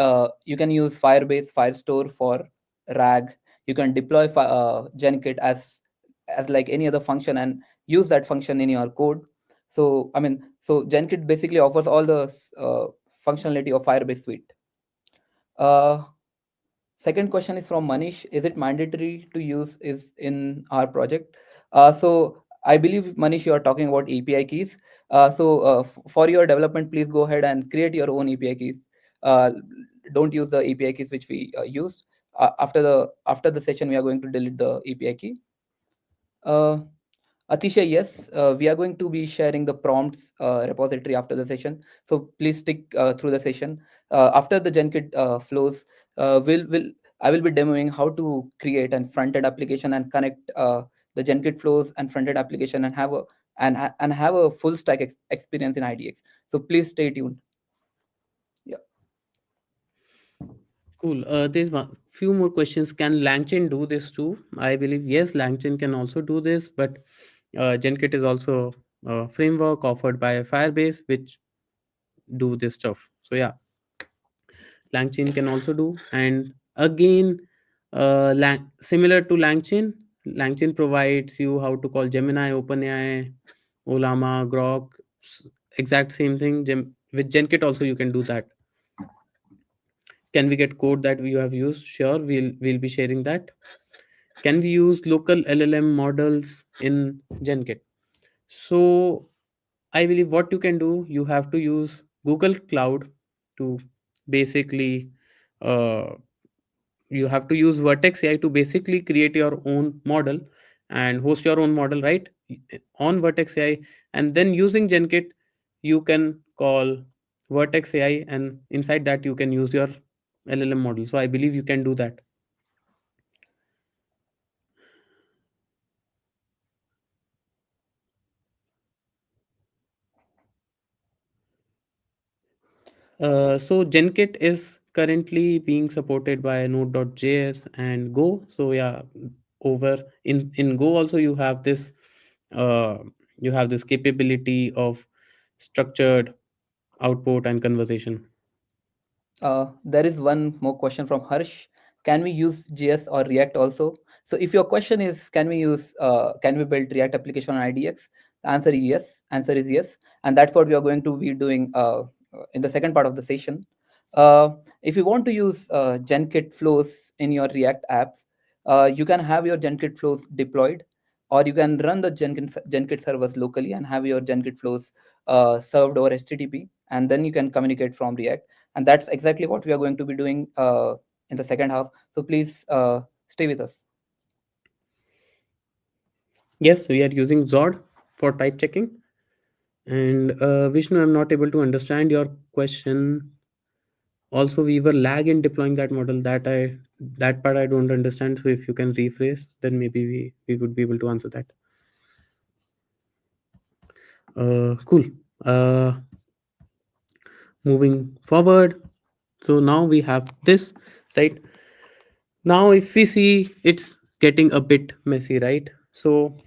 you can use Firebase Firestore for RAG. You can deploy Genkit as like any other function and use that function in your code. So I mean, so Genkit basically offers all the functionality of Firebase suite. uh, Second question is from Manish. Is it mandatory to use is in our project? So I believe, Manish, you are talking about API keys. For your development, please go ahead and create your own API keys. Uh, don't use the API keys which we used. After the session, we are going to delete the API key. Uh, Atisha, yes, we are going to be sharing the prompts repository after the session. So please stick through the session. After the Genkit flows, will I will be demoing how to create a front-end application and connect the Genkit flows and front-end application and have a full stack experience in IDX. So please stay tuned. Yeah. Cool. There's one few more questions. Can LangChain do this too? I believe yes, LangChain can also do this, but Genkit is also a framework offered by Firebase which do this stuff. So yeah, LangChain can also do. And again, similar to LangChain, LangChain provides you how to call Gemini, OpenAI, Olama, Grok, exact same thing. With Genkit also you can do that. Can we get code that you have used? Sure, we'll be sharing that. Can we use local LLM models in Genkit? So I believe what you can do, you have to use Google Cloud to basically uh, you have to use Vertex AI to basically create your own model and host your own model, right? On Vertex AI, and then using Genkit, you can call Vertex AI, and inside that you can use your LLM model. So I believe you can do that. So Genkit is currently being supported by Node.js and Go. So yeah, over in Go also uh, you have this capability of structured output and conversation. There is one more question from Harsh. Can we use JS or React also? So if your question is can we build React application on IDX? The answer is yes. Answer is yes, and that's what we are going to be doing in the second part of the session. If you want to use Genkit flows in your React apps, you can have your Genkit flows deployed, or you can run the Genkit servers locally and have your Genkit flows served over HTTP, and then you can communicate from React. And that's exactly what we are going to be doing in the second half. So please stay with us. Yes, we are using Zod for type checking. And Vishnu, I'm not able to understand your question. Also, we were lag in deploying that model. That part I don't understand. So if you can rephrase, then maybe we would be able to answer that. Cool. Uh, Moving forward. So now we have this, right? Now, if we see, it's getting a bit messy, right? So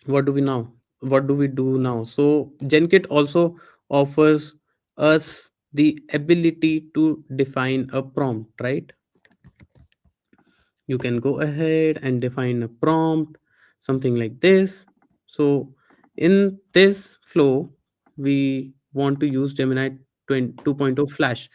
what do we now? What do we do now? So Genkit also offers us the ability to define a prompt, right? You can go ahead and define a prompt, something like this. So in this flow, we want to use Gemini 2.0 Flash.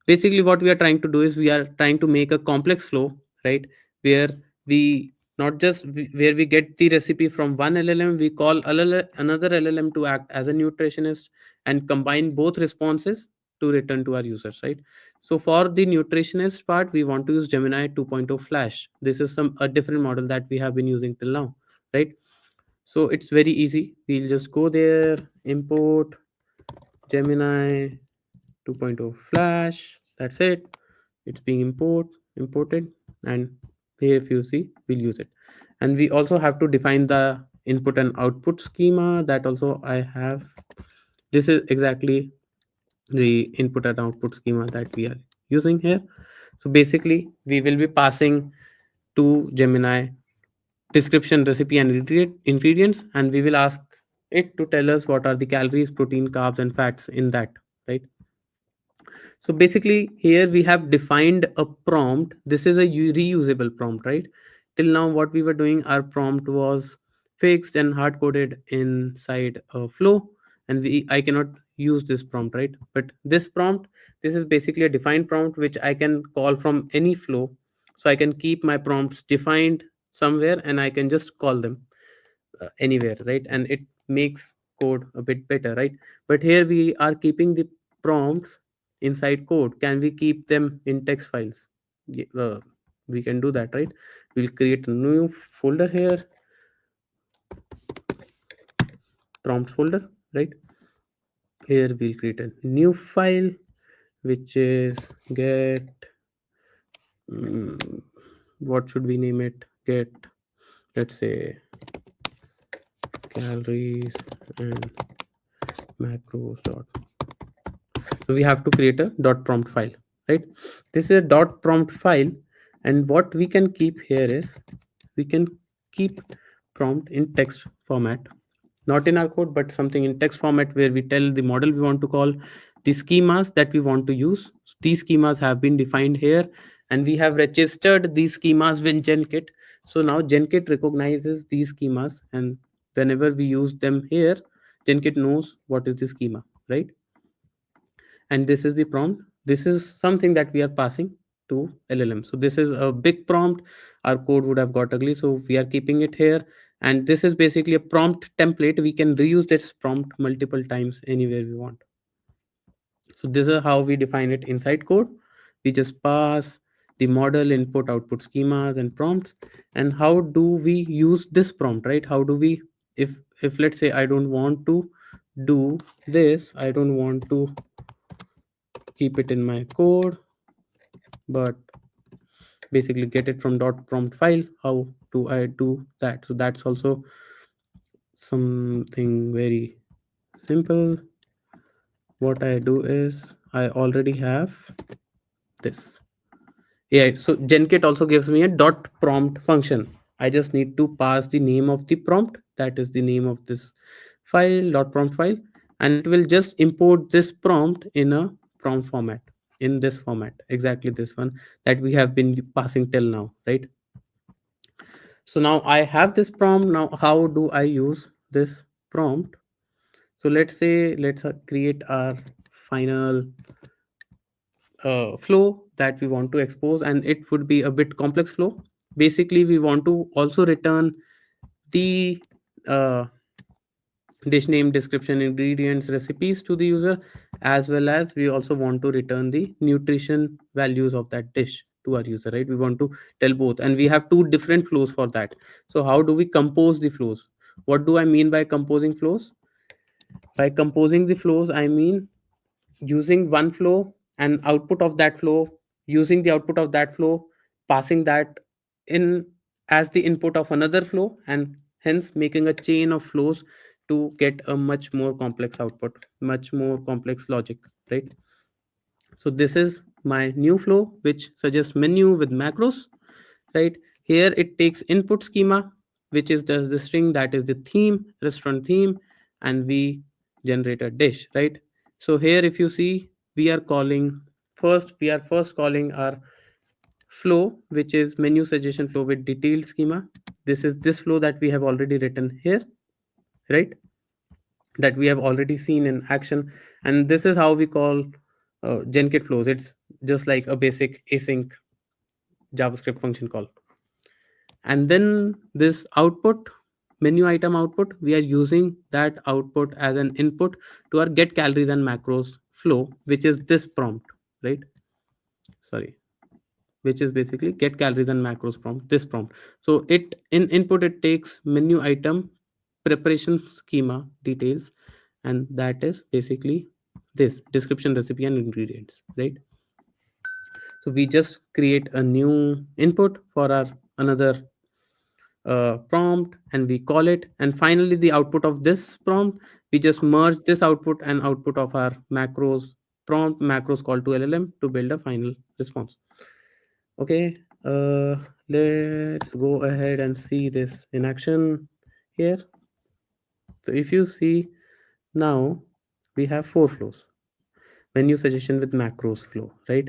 Basically, what we are trying to do is we are trying to make a complex flow, right? Where we not just where we get the recipe from one LLM, we call another LLM to act as a nutritionist and combine both responses to return to our users, right? So for the nutritionist part, we want to use Gemini 2.0 Flash. This is some a different model that we have been using till now, right? So it's very easy. We'll just go there, import Gemini 2.0 Flash. That's it. It's being imported, and here if you see, we'll use it. And we also have to define the input and output schema. That also I have. This is exactly the input and output schema that we are using here. So basically, we will be passing to Gemini description, recipe, and ingredients, and we will ask it to tell us what are the calories, protein, carbs, and fats in that, right? So basically, here we have defined a prompt. This is a reusable prompt, right? Till now, what we were doing, our prompt was fixed and hard coded inside a flow, and I cannot use this prompt, right? But this prompt, this is basically a defined prompt which I can call from any flow. So I can keep my prompts defined somewhere, and I can just call them anywhere, right? And it makes code a bit better, right? But here we are keeping the prompts inside code. Can we keep them in text files? We can do that, right? We'll create a new folder here, prompts folder, right? Here we'll create a new file which is get, mm, what should we name it? Get, let's say, calories and macros dot. So we have to create a dot prompt file, right? This is a dot prompt file, and what we can keep here is we can keep prompt in text format, not in our code, but something in text format where we tell the model we want to call, the schemas that we want to use. These schemas have been defined here, and we have registered these schemas with Genkit. So now Genkit recognizes these schemas, and whenever we use them here, Genkit knows what is the schema, right? And this is the prompt. This is something that we are passing to LLM. So this is a big prompt. Our code would have got ugly, so we are keeping it here. And this is basically a prompt template. We can reuse this prompt multiple times anywhere we want. So this is how we define it inside code. We just pass the model input output schemas and prompts. And how do we use this prompt, right? How do we, if let's say I don't want to do this, I don't want to keep it in my code, but basically get it from dot prompt file. How do I do that? So that's also something very simple. What I do is I already have this. Yeah, so Genkit also gives me a dot prompt function. I just need to pass the name of the prompt, that is the name of this file, dot prompt file, and it will just import this prompt in a prompt format, in this format, exactly this one that we have been passing till now, right? So now I have this prompt. Now how do I use this prompt? So let's say let's create our final flow that we want to expose, and it would be a bit complex flow. Basically we want to also return the uh, dish name, description, ingredients, recipes to the user, as well as we also want to return the nutrition values of that dish to our user, right? We want to tell both, and we have two different flows for that. So how do we compose the flows? What do I mean by composing flows? By composing the flows, I mean using one flow and output of that flow, using the output of that flow, passing that in as the input of another flow, and hence making a chain of flows to get a much more complex output, much more complex logic, right? So this is my new flow which suggests menu with macros, right? Here it takes input schema, which is just the string that is the theme, restaurant theme, and we generate a dish, right? So here if you see, we are calling first calling our flow, which is menu suggestion flow with detailed schema. This is this flow that we have already written here, right? That we have already seen in action, and this is how we call Genkit flows. It's just like a basic async JavaScript function call. And then this output, menu item output, we are using that output as an input to our get calories and macros flow, which is this prompt, right? Sorry, which is basically get calories and macros prompt, this prompt. So it in input, it takes menu item preparation schema details, and that is basically this description, recipe, and ingredients, right? So we just create a new input for our another prompt, and we call it, and finally the output of this prompt, we just merge this output and output of our macros prompt macros call to LLM to build a final response. Okay, let's go ahead and see this in action here. So if you see, now we have four flows: menu suggestion with macros flow, right?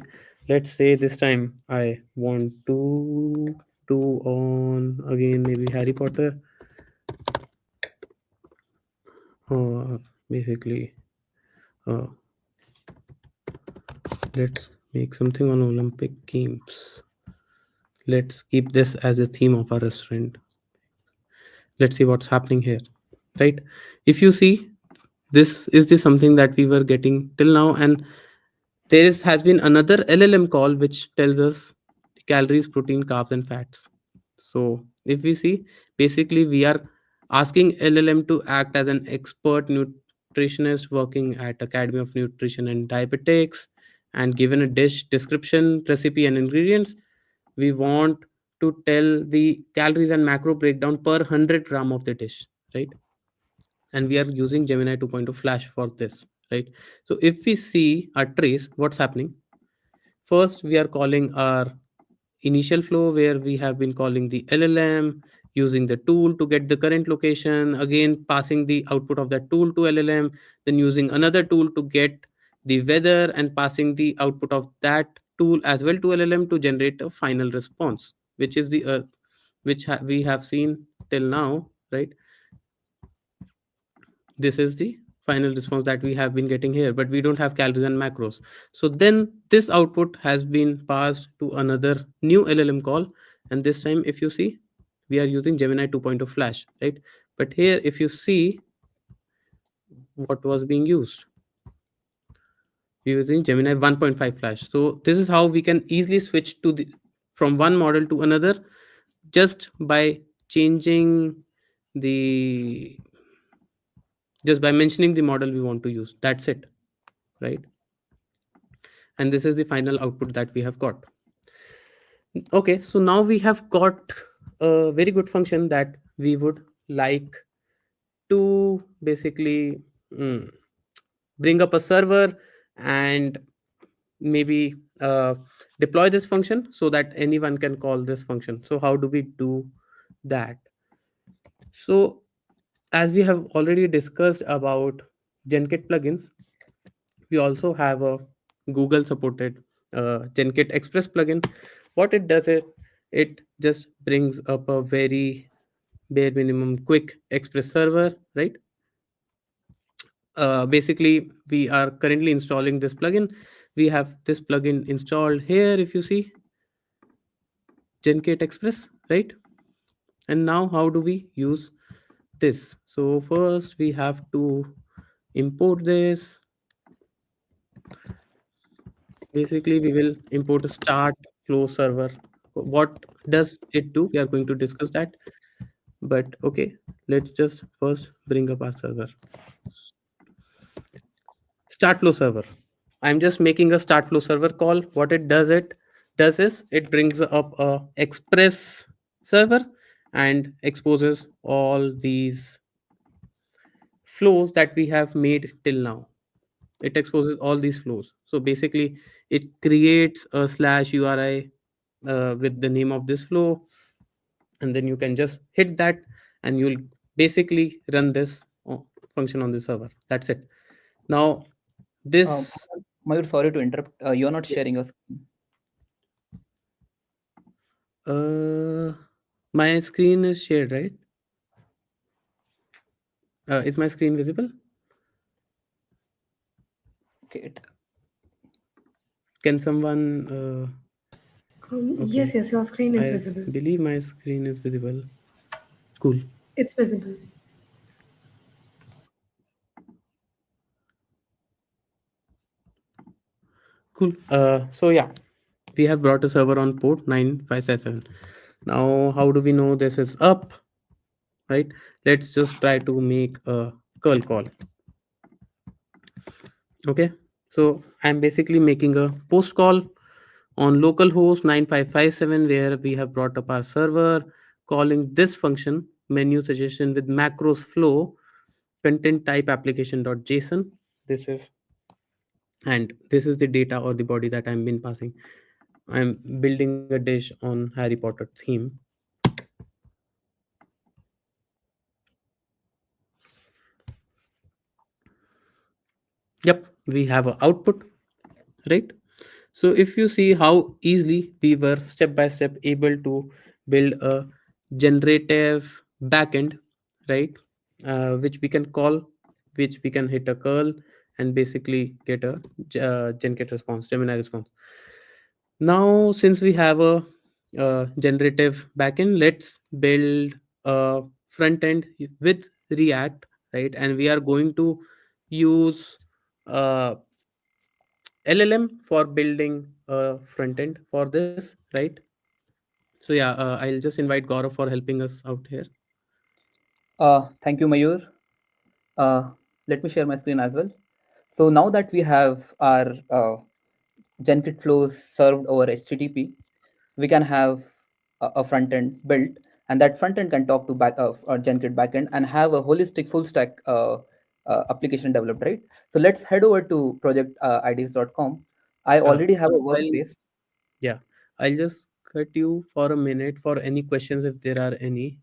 Let's say this time I want to do on again maybe Harry Potter, or basically uh, let's make something on Olympic Games. Let's keep this as a theme of our restaurant. Let's see what's happening here, right? If you see, this is the something that we were getting till now, and has been another LLM call which tells us the calories, protein, carbs, and fats. So if we see, basically we are asking LLM to act as an expert nutritionist working at Academy of Nutrition and Diabetics, and given a dish description, recipe, and ingredients, we want to tell the calories and macro breakdown per 100 gram of the dish, right? And we are using Gemini 2.0 Flash for this, right? So if we see our trace, what's happening? First, we are calling our initial flow where we have been calling the LLM, using the tool to get the current location, again passing the output of that tool to LLM, then using another tool to get the weather and passing the output of that tool as well to LLM to generate a final response, which is the we have seen till now, right? This is the final response that we have been getting here, but we don't have calories and macros. So then this output has been passed to another new LLM call, and this time if you see, we are using Gemini 2.0 Flash, right? But here if you see what was being used, we're using Gemini 1.5 Flash. So this is how we can easily switch to the from one model to another just by changing the just by mentioning the model we want to use. That's it, right? And this is the final output that we have got. Okay, so now we have got a very good function that we would like to basically mm, bring up a server and maybe deploy this function so that anyone can call this function. So how do we do that? So as we have already discussed about Genkit plugins, we also have a Google supported Genkit Express plugin. What it does, it just brings up a very bare minimum quick Express server, right? Basically we are currently installing this plugin. We have this plugin installed here, if you see, Genkit Express, right? And now how do we use this? So first we have to import this. Basically we will import a start flow server. What does it do? We are going to discuss that, but okay, let's just first bring up our server. Start flow server, I'm just making a start flow server call. What it does is it brings up a express server and exposes all these flows that we have made till now. It exposes all these flows. So basically it creates a slash URI with the name of this flow, and then you can just hit that and you'll basically run this function on the server. That's it. Now Um, this. Mayur, sorry to interrupt. You're not Yeah. sharing your screen. Uh, my screen is shared, right? Is my screen visible? Okay. Can someone? Yes, Okay, yes, your screen is I visible. believe my screen is visible. Cool, It's visible. cool. So yeah, we have brought a server on port 9577. Now, how do we know this is up? Right? Let's just try to make a curl call. Okay, so I'm basically making a post call on localhost 9557 where we have brought up our server, calling this function menu suggestion with macros flow content type application.json. This is, and this is the data or the body that I'm been passing. I'm building a dish on Harry Potter theme. Yep, we have a output, right? So if you see how easily we were step by step able to build a generative backend, right? Which we can call, which we can hit a curl and basically get a Genkit response, Gemini response. Now, since we have a generative backend, let's build a front end with React, right? And we are going to use uh, LLM for building a front end for this, right? So yeah, I'll just invite Gaurav for helping us out here. Thank you, Mayur. Uh, Let me share my screen as well. So now that we have our Genkit flows served over HTTP, we can have a front end built, and that front end can talk to Genkit backend and have a holistic full stack application developed, right? So let's head over to project IDX.com. I already have a I'll workspace. Yeah, I'll just cut you for a minute for any questions if there are any.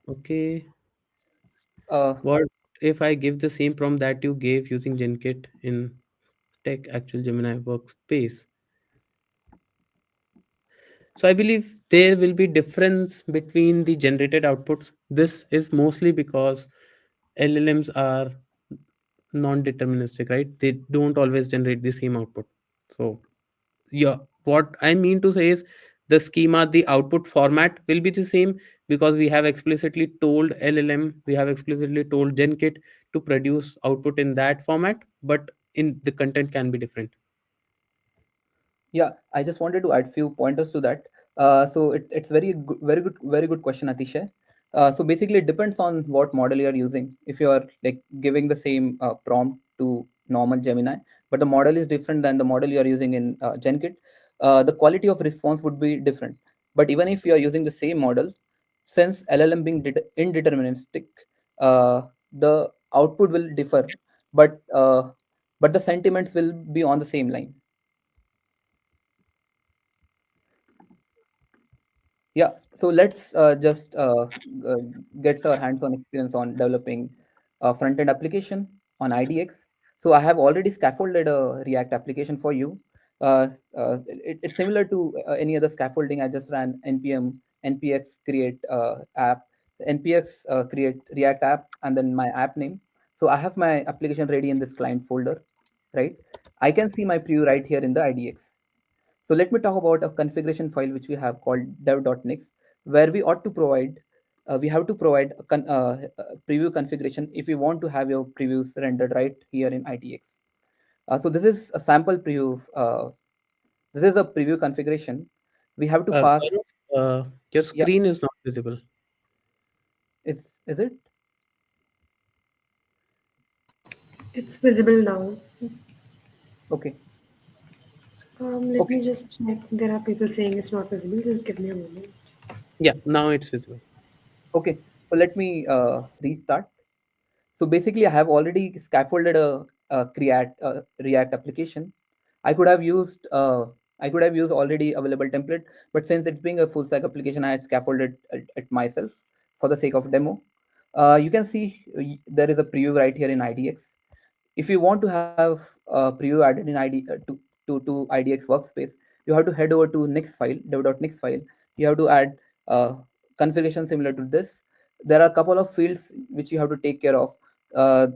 Okay, Uh, what if I give the same prompt that you gave using Genkit in Tech Actual Gemini Workspace? So I believe there will be difference between the generated outputs. This is mostly because LLMs are non-deterministic, right? They don't always generate the same output. So yeah, what I mean to say is the schema, the output format will be the same because we have explicitly told LLM, we have explicitly told Genkit to produce output in that format, but in the content can be different. Yeah, I just wanted to add few pointers to that. It's very good question, Atisha. So basically, it depends on what model you are using. If you are like giving the same prompt to normal Gemini, but the model is different than the model you are using in Genkit, the quality of response would be different. But even if you are using the same model, since LLM being indeterministic, the output will differ, but the sentiments will be on the same line. Yeah, so let's just get our hands-on experience on developing a front-end application on IDX. So I have already scaffolded a React application for you. It's similar to any other scaffolding. I just ran npm npx create app, npx create React app, and then my app name. So I have my application ready in this client folder, right? I can see my preview right here in the IDX. So let me talk about a configuration file which we have called dev.nix, where we have to provide a preview configuration if you want to have your previews rendered right here in IDX. So this is a sample preview. This is a preview configuration. We have to pass. Gaurav, your Yeah, screen is not visible. is it It's visible now. okay? Let Okay, me just check. There are people saying it's not visible. Just give me a moment. Yeah, now it's visible. okay. So let me restart. So basically, I have already scaffolded a React application. I could have used uh, I could have used already available template, but since it's being a full stack application, I scaffolded it myself for the sake of demo. You can see there is a preview right here in IDX. if you want to have a preview added in to IDX workspace, you have to head over to next file, dev.next file. You have to add configuration similar to this. There are a couple of fields which you have to take care of. Uh,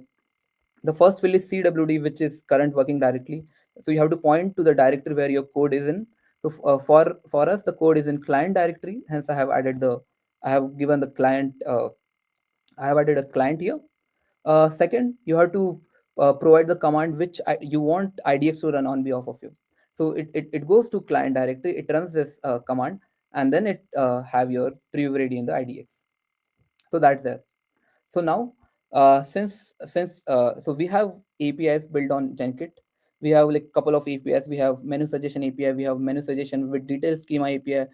the first field is CWD, which is current working directory. So you have to point to the directory where your code is in. So for us, the code is in client directory. Hence, I have given the client. I have added a client here. Second, you have to provide the command which you want IDX to run on behalf of you. So it goes to client directory, it runs this command, and then it have your preview ready in the IDX. So that's there. So now, so we have APIs built on Genkit. We have like couple of APIs. We have menu suggestion API. We have menu suggestion with detailed schema API.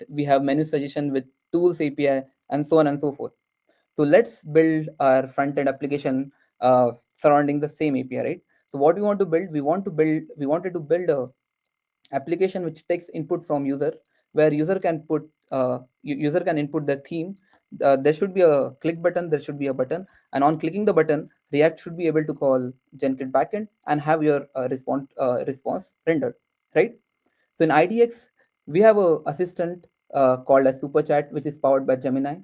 We have menu suggestion with tools API, and so on and so forth. So let's build our front end application surrounding the same API, right? So what we want to build, we wanted to build a application which takes input from user, where user can input the theme. There should be a click button, there should be a button, and on clicking the button, React should be able to call Genkit backend and have your response rendered, right? So in IDX, we have a assistant called as Super Chat, which is powered by Gemini.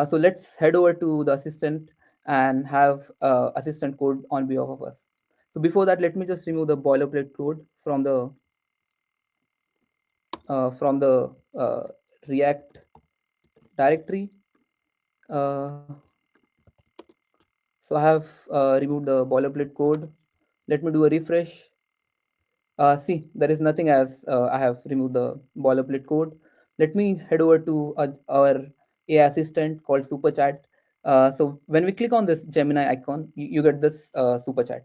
So let's head over to the assistant and have assistant code on behalf of us. So before that, let me just remove the boilerplate code from the React directory. Uh, so I have removed the boilerplate code. Let me do a refresh. See, there is nothing as I have removed the boilerplate code. Let me head over to our AI assistant called Super Chat. So when we click on this Gemini icon, you get this Super Chat.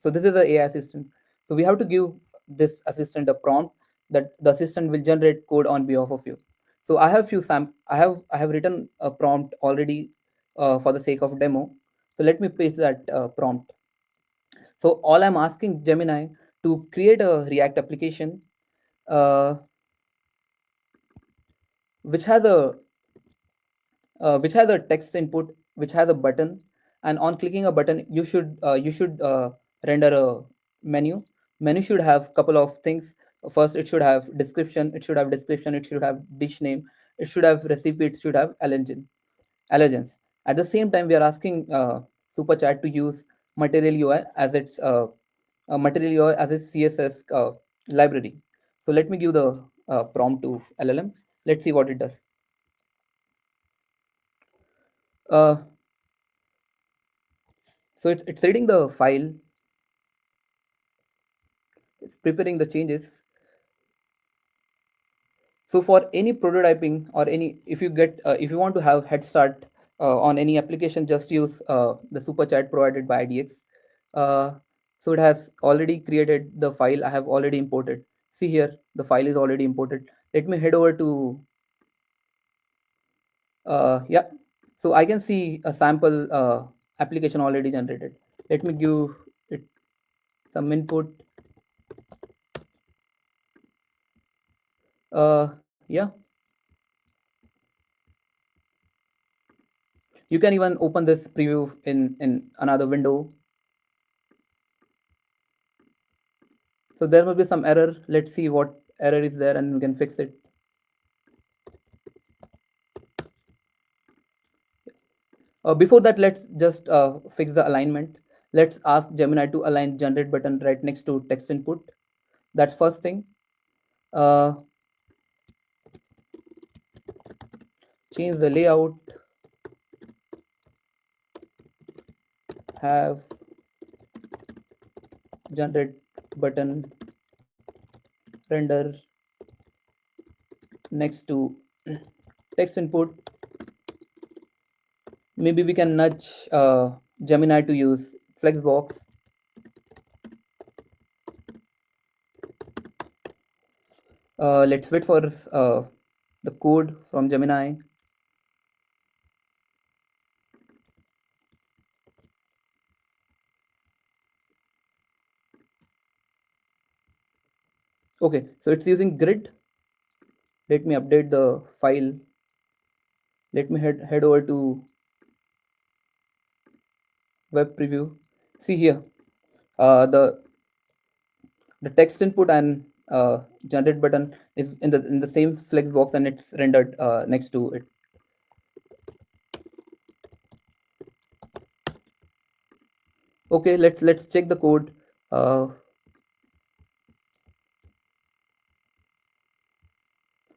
So this is the AI assistant. So we have to give this assistant a prompt that the assistant will generate code on behalf of you. So I have written a prompt already for the sake of demo. So let me paste that prompt. So all I'm asking Gemini to create a React application uh, which has a which has a text input, which has a button, and on clicking a button, you should render a menu. Menu should have couple of things. First, it should have description. It should have description. It should have dish name. It should have recipe. It should have allergens. At the same time, we are asking Super Chat to use Material UI as Material UI as its CSS library. So let me give the prompt to LLM. Let's see what it does. Uh, so it's reading the file, it's preparing the changes. So for any prototyping or any, if you want to have head start on any application, just use the Super Chat provided by IDX. Uh, so it has already created the file I have already imported. See here, the file is already imported. Let me head over to yeah. So I can see a sample application already generated. Let me give it some input. Yeah, you can even open this preview in another window. So there will be some error. Let's see what error is there and we can fix it. Before that, let's just fix the alignment. Let's ask Gemini to align generate button right next to text input. That's first thing. Uh, Change the layout, have generate button render next to text input. Maybe we can nudge Gemini to use flexbox. Let's wait for the code from Gemini. Okay, so it's using grid. Let me update the file. Let me head over to web preview. See here, The text input and generate button is in the same flex box, and it's rendered next to it. Okay, let's check the code. uh,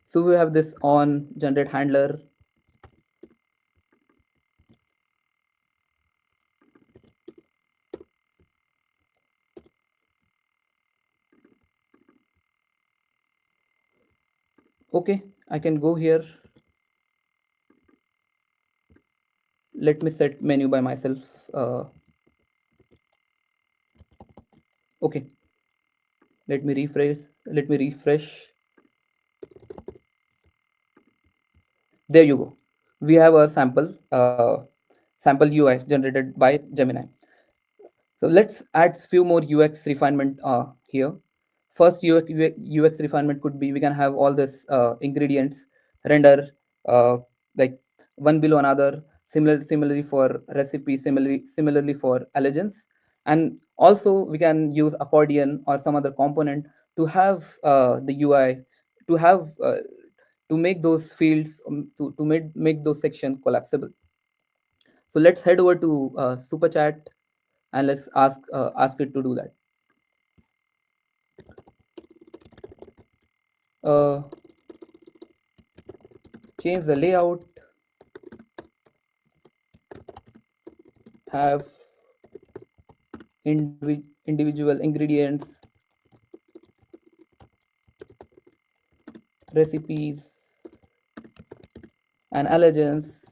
so we have this on generate handler. Okay, I can go here. Let me set menu by myself. uh, okay, let me refresh. There you go. We have a sample UI generated by Gemini. So let's add few more UX refinement here. First UX refinement could be, we can have all this ingredients render uh, like one below another, similarly for recipe, similarly for allergens, and also we can use accordion or some other component to have the UI, to have to make those fields, make those section collapsible. So let's head over to super chat, and let's ask it to do that. uh, Change the layout, have individual ingredients, recipes, and allergens,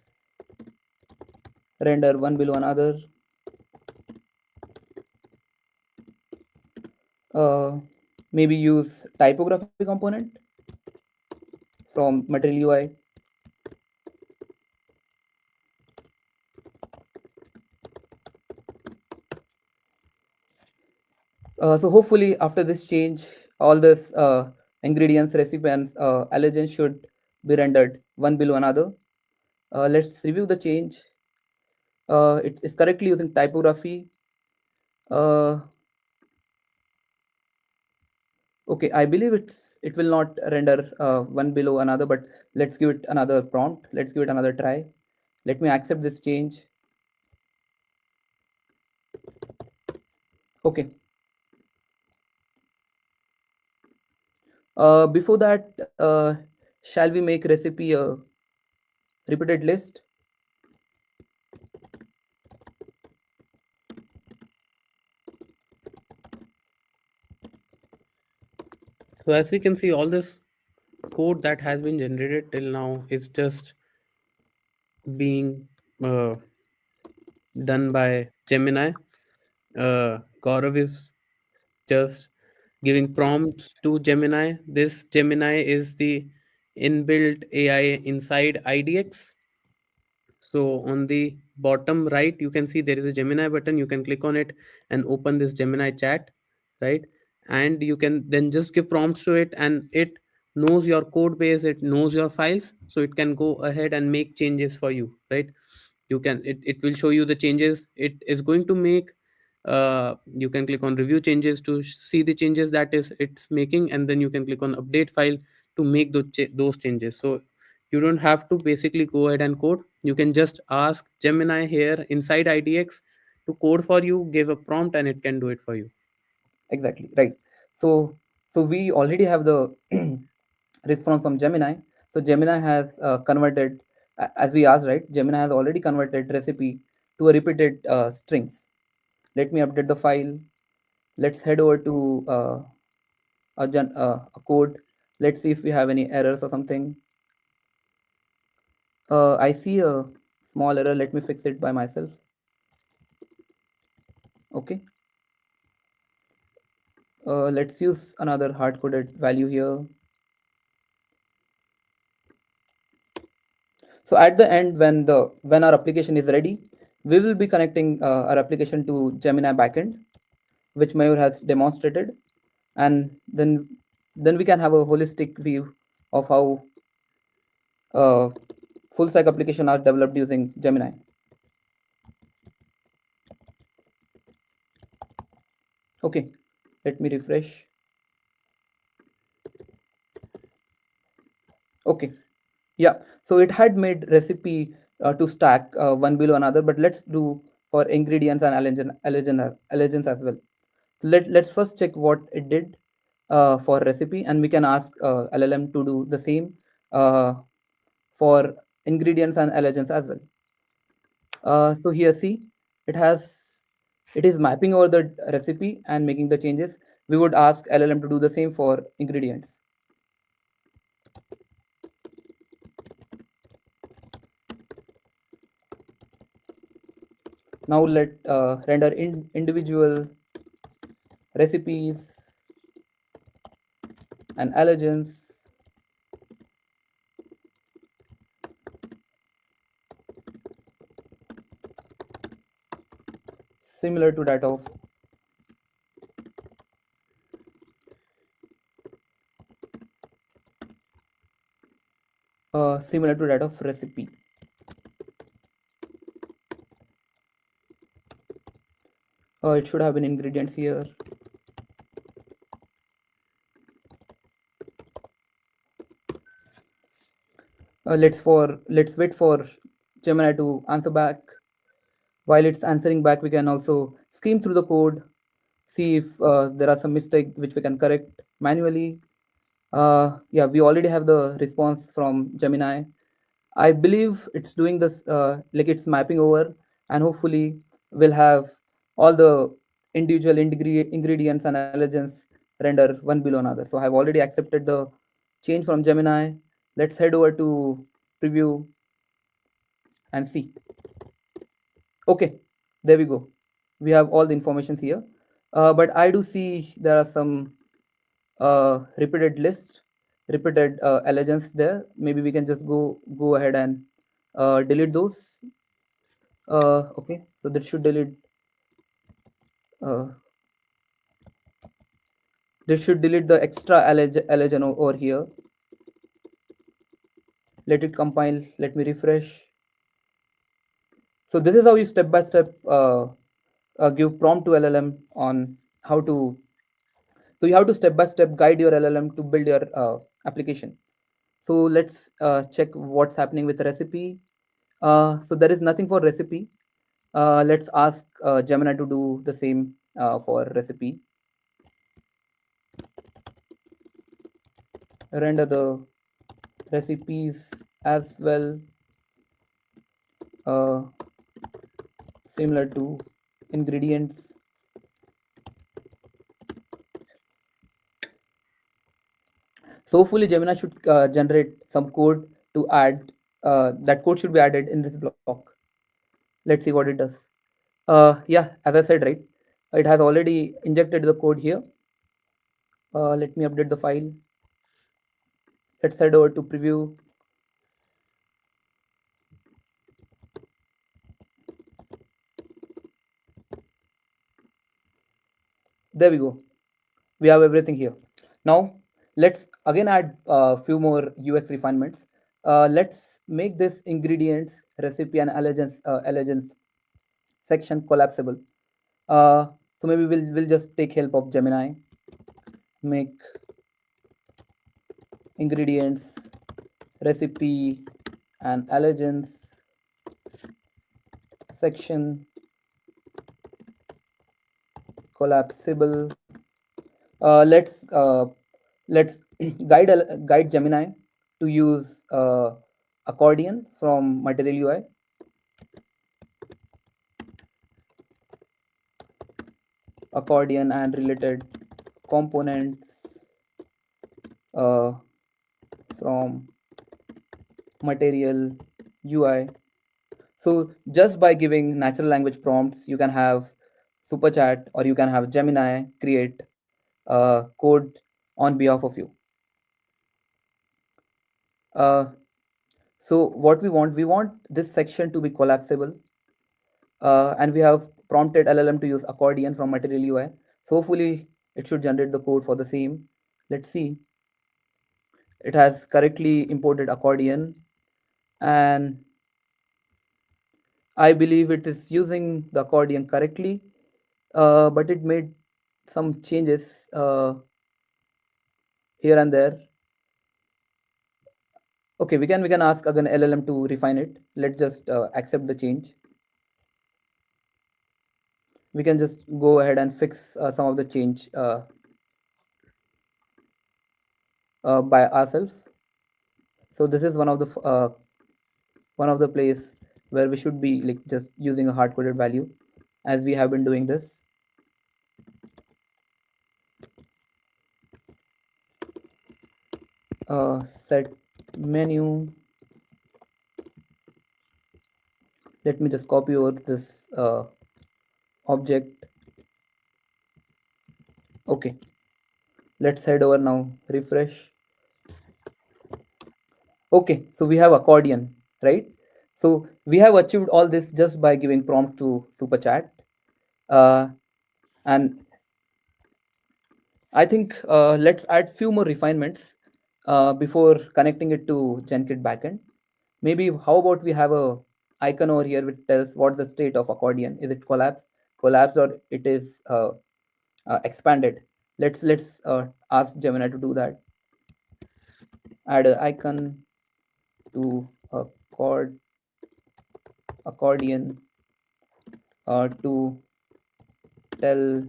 render one below another. uh, Maybe use typography component from material UI. So hopefully after this change, all this ingredients, recipe, and allergens should be rendered one below another. Let's review the change. It's correctly using typography. uh, okay, I believe it will not render one below another, but let's give it another prompt, let's give it another try. Let me accept this change. Okay. Before that, shall we make recipe a repeated list? So as we can see, all this code that has been generated till now is just being done by Gemini. Gaurav is just giving prompts to Gemini. This Gemini is the inbuilt AI inside IDX. So on the bottom right, you can see there is a Gemini button. You can click on it and open this Gemini chat, right? And you can then just give prompts to it, and it knows your code base, it knows your files, so it can go ahead and make changes for you, right? It will show you the changes it is going to make. You can click on review changes to see the changes that is it's making, and then you can click on update file to make those changes. So you don't have to basically go ahead and code. You can just ask Gemini here inside IDX to code for you, give a prompt, and it can do it for you. Exactly, right. So so we already have the response from Gemini. So Gemini has converted, as we asked, right? Gemini has already converted recipe to a repeated strings. Let me update the file. Let's head over to a code. Let's see if we have any errors or something. I see a small error. Let me fix it by myself. Okay. Let's use another hard-coded value here. So at the end, when our application is ready, we will be connecting our application to Gemini backend, which Mayur has demonstrated, and then we can have a holistic view of how uh, full stack application are developed using Gemini. Okay, let me refresh. Okay, yeah. So it had made recipe to stack one below another, but let's do for ingredients and allergens as well. So let's first check what it did for recipe, and we can ask LLM to do the same uh, for ingredients and allergens as well. So here, see, it has it is mapping over the recipe and making the changes. We would ask LLM to do the same for ingredients. Now let render individual recipes and allergens similar to that of recipe. It should have been ingredients here. Let's wait for Gemini to answer back. While it's answering back, we can also skim through the code, see if there are some mistakes which we can correct manually. Yeah, we already have the response from Gemini. I believe it's doing this like it's mapping over, and hopefully we'll have all the individual ingredients and allergens render one below another. So I've already accepted the change from Gemini. Let's head over to preview and see. Okay, there we go. We have all the information here. But I do see there are some repeated lists, repeated allegiance there. Maybe we can just go ahead and delete those. Okay, so that should delete. Uh, this should delete the extra allergen over here. Let it compile. Let me refresh. So this is how you step by step give prompt to LLM on how to. So you have to step by step guide your LLM to build your application. So let's check what's happening with recipe. So there is nothing for recipe. Let's ask Gemini to do the same for recipe. Render the recipes as well, uh, similar to ingredients. So hopefully Gemini should generate some code to add. That code should be added in this block. Let's see what it does. Yeah, as I said, right, it has already injected the code here. Let me update the file. Let's head over to preview. There we go. We have everything here. Now let's again add a few more UX refinements. Let's make this ingredients, recipe, and allergens section collapsible. Uh, so maybe we'll just take help of Gemini. Make ingredients, recipe, and allergens section collapsible. Let's guide Gemini to use accordion from Material UI. Accordion and related components uh, from Material UI. So just by giving natural language prompts, you can have super chat or you can have Gemini create code on behalf of you. uh, so what we want this section to be collapsible, and we have prompted LLM to use accordion from Material UI. So hopefully it should generate the code for the same. Let's see. It has correctly imported accordion, and I believe it is using the accordion correctly, but it made some changes here and there. Okay, we can ask again LLM to refine it. Let's just accept the change. We can just go ahead and fix some of the change by ourselves. So this is one of the place where we should be like just using a hard coded value, as we have been doing this. Set menu. Let me just copy over this object. Okay, let's head over now. Refresh. Okay, so we have accordion, right? So we have achieved all this just by giving prompt to super chat. Uh, and I think let's add few more refinements before connecting it to Genkit backend. Maybe how about we have a icon over here which tells what the state of accordion is. It collapsed, or it is expanded. Let's ask Gemini to do that. Add an icon to accordion to tell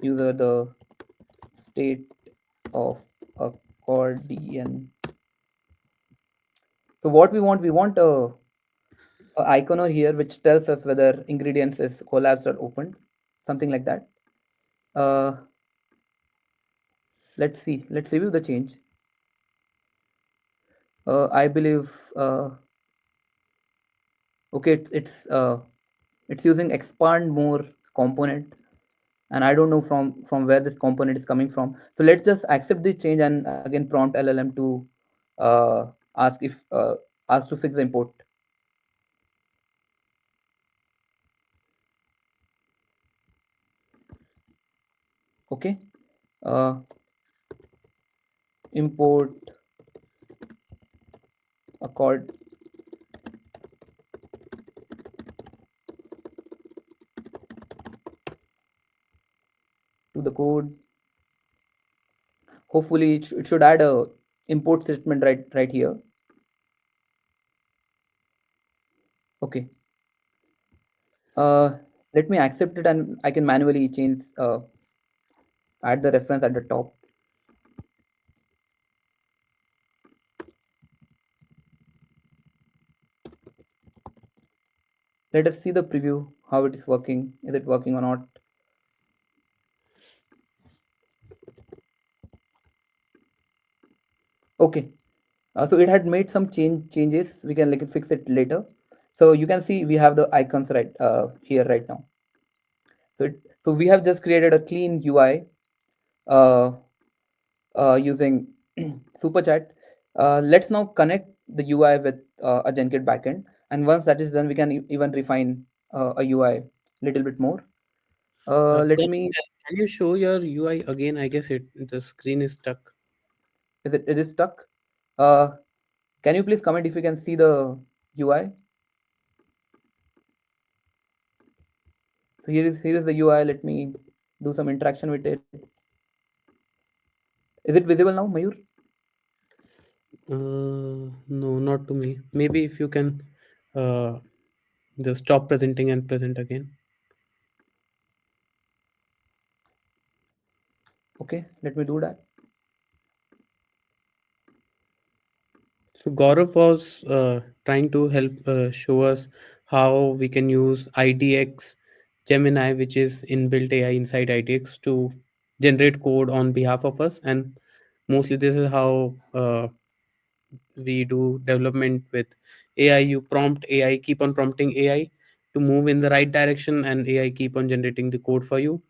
user the state of accordion. So what we want a icon over here which tells us whether ingredients is collapsed or opened, something like that. Uh, let's see. Let's review the change. I believe okay, it's using expand more component, and I don't know from where this component is coming from. So let's just accept this change and again prompt LLM to uh, ask if ask to fix the import. Okay, uh, import accord to the code. Hopefully it should add a import statement right here. Okay, uh, let me accept it and I can manually change add the reference at the top. Let us see the preview, how it is working. Is it working or not? Okay, so it had made some changes. We can like fix it later. So you can see we have the icons right here right now. So we have just created a clean UI uh, using super chat. Let's now connect the UI with a Genkit backend, and once that is done we can even refine a UI little bit more. Let me Can you show your UI again? I guess the screen is stuck. it is stuck. uh, can you please comment if you can see the UI? So here is the UI. Let me do some interaction with it. Is it visible now, Mayur? No, not to me. Maybe if you can uh, just stop presenting and present again. Okay, let me do that. So Gaurav was trying to help show us how we can use IDX Gemini, which is inbuilt AI inside IDX, to generate code on behalf of us. And mostly this is how we do development with AI. You prompt AI, keep on prompting AI to move in the right direction, and AI keep on generating the code for you.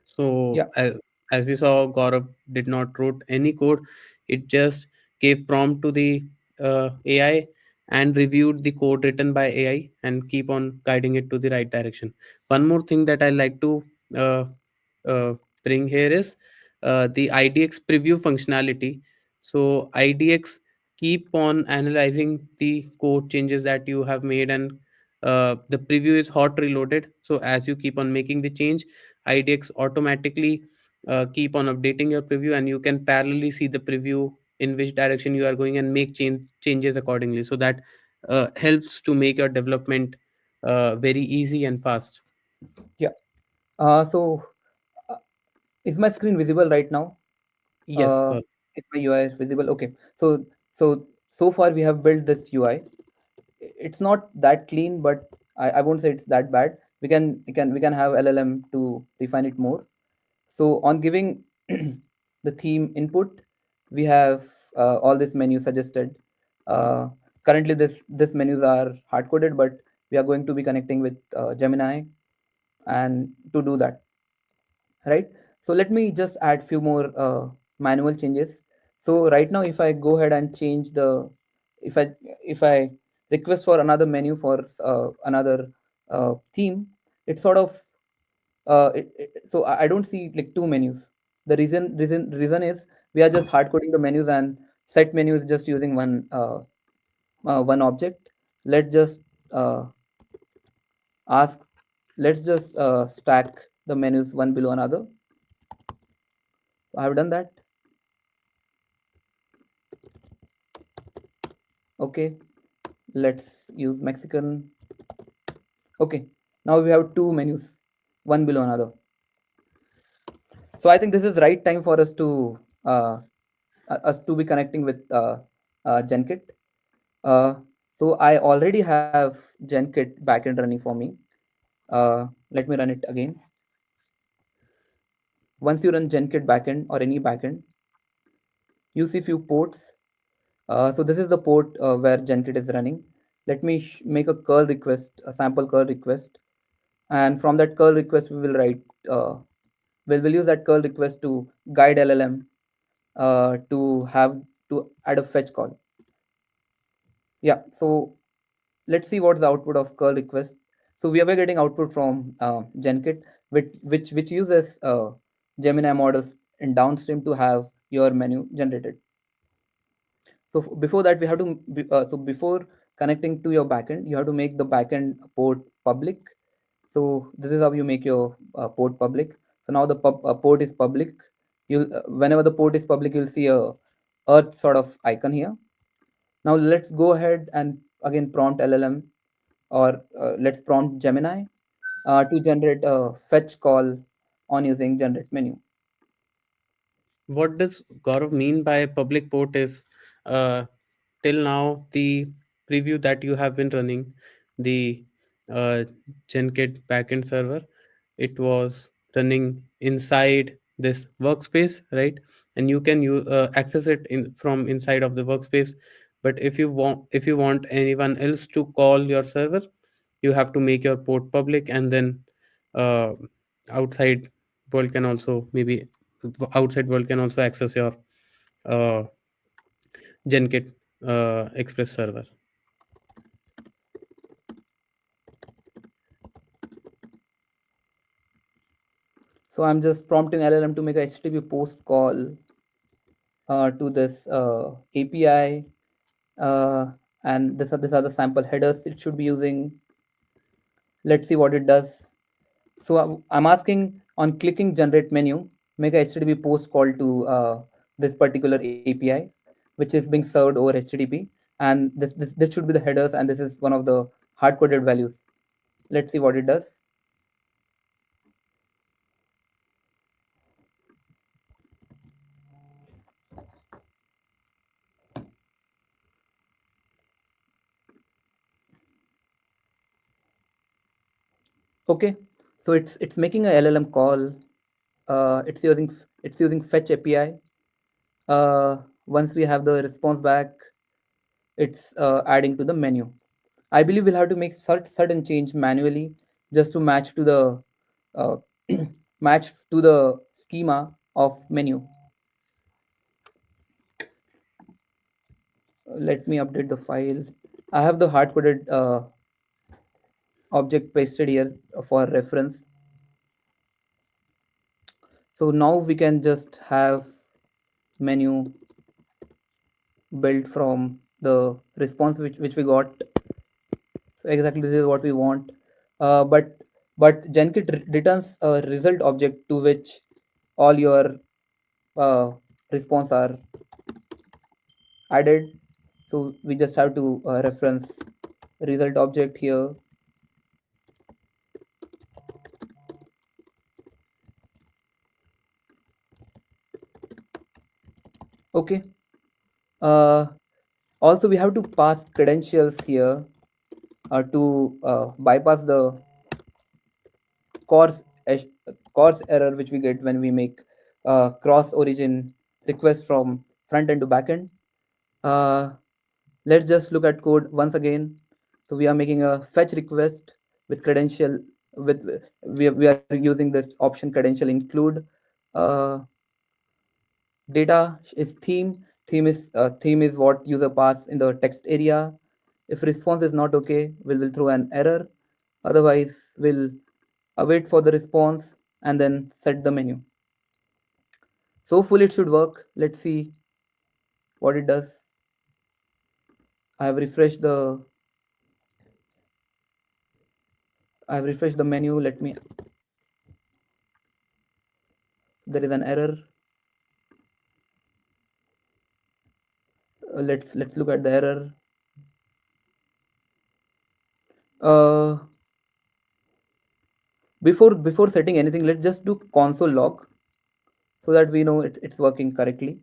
So Yeah, as we saw, Gaurav did not wrote any code. It just gave prompt to the AI and reviewed the code written by AI and keep on guiding it to the right direction. One more thing that I like to uh, uh, bring here is the IDX preview functionality. So IDX keep on analyzing the code changes that you have made, and the preview is hot reloaded. So as you keep on making the change, IDX automatically keep on updating your preview, and you can parallelly see the preview in which direction you are going and make changes accordingly. So that helps to make your development very easy and fast. Yeah. So uh, is my screen visible right now? Yes, Uh, is my UI visible? Okay. So so so far we have built this UI. It's not that clean, but I won't say it's that bad. We can have LLM to refine it more. So on giving the theme input, we have all this menu suggested. Uh, Currently, this menus are hard coded, but we are going to be connecting with Gemini, and to do that, right? So let me just add few more manual changes. So right now, if I go ahead and change the, if I if I request for another menu for another theme, it sort of so I don't see like two menus. The reason is we are just hard coding the menus, and set menu is just using one object. Let's just ask. Let's just stack the menus one below another. I have done that. Okay, let's use Mexican. Okay, now we have two menus, one below another. So I think this is right time for uh, us to be connecting with Genkit. Uh, so I already have Genkit backend running for me. Let me run it again. Once you run Genkit backend or any backend, you see few ports. So this is the port where Genkit is running. Let me make a curl request, a sample curl request, and from that curl request we will write. We'll use that curl request to guide LLM to have to add a fetch call. Yeah. So let's see what's the output of curl request. So we are getting output from Genkit, which uses Gemini models in downstream to have your menu generated. So before that, we have to so before connecting to your backend, you have to make the backend port public. So this is how you make your port public. So now the port is public. You Whenever the port is public, you'll see a earth sort of icon here. Now let's go ahead and again prompt LLM, or let's prompt Gemini to generate a fetch call on using generate menu. what does Gaurav mean by public port is, uh, till now the preview that you have been running, the uh, Genkit backend server, it was running inside this workspace, right? And you can access it from inside of the workspace. But if you want anyone else to call your server, you have to make your port public, and then uh, outside world can also maybe outside world can also access your uh, Genkit Express server. So I'm just prompting LLM to make a HTTP post call to this API, uh, and these are the sample headers it should be using. Let's see what it does. So I'm asking, on clicking generate menu, make a HTTP post call to this particular API, which is being served over HTTP, and this should be the headers, and this is one of the hard coded values. Let's see what it does. Okay, so it's making a LLM call. It's using fetch API. Once we have the response back, it's adding to the menu. I believe we'll have to make certain change manually just to match to the uh, match to the schema of menu. Let me update the file. I have the hard coded object pasted here for reference. So now we can just have menu built from the response which we got. So exactly this is what we want. But but Genkit returns a result object to which all your uh, response are added. So we just have to reference result object here. Okay. Uh, Also, we have to pass credentials here to bypass the course esh- course error which we get when we make cross origin requests from front end to back end. Uh, let's just look at code once again. So we are making a fetch request with credential with we are using this option credential include. Uh, Data is theme. Theme is what user pass in the text area. If response is not okay, we will throw an error. Otherwise, we'll await for the response and then set the menu. So full it should work. Let's see what it does. I have refreshed the I have refreshed the menu. Let me. There is an error. Let's look at the error. Uh, before setting anything, let's just do console log so that we know it's working correctly.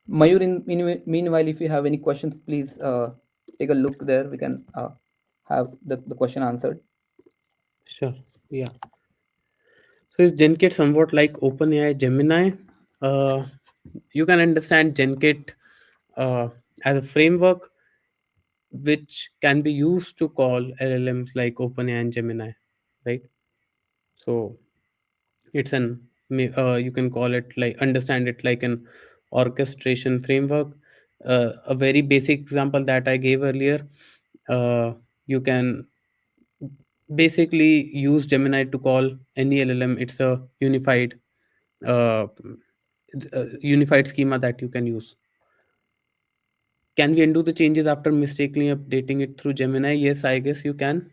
Mayur, meanwhile, if you have any questions, please take a look there. We can have the question answered. Sure. Yeah. So is Genkit somewhat like OpenAI Gemini? Uh, you can understand Genkit uh, as a framework which can be used to call LLMs like OpenAI and Gemini, right? So it's you can call it like understand it like an orchestration framework. A very basic example that I gave earlier, uh, you can basically use Gemini to call any LLM. It's a uh, unified schema that you can use. Can we undo the changes after mistakenly updating it through Gemini? Yes, I guess you can.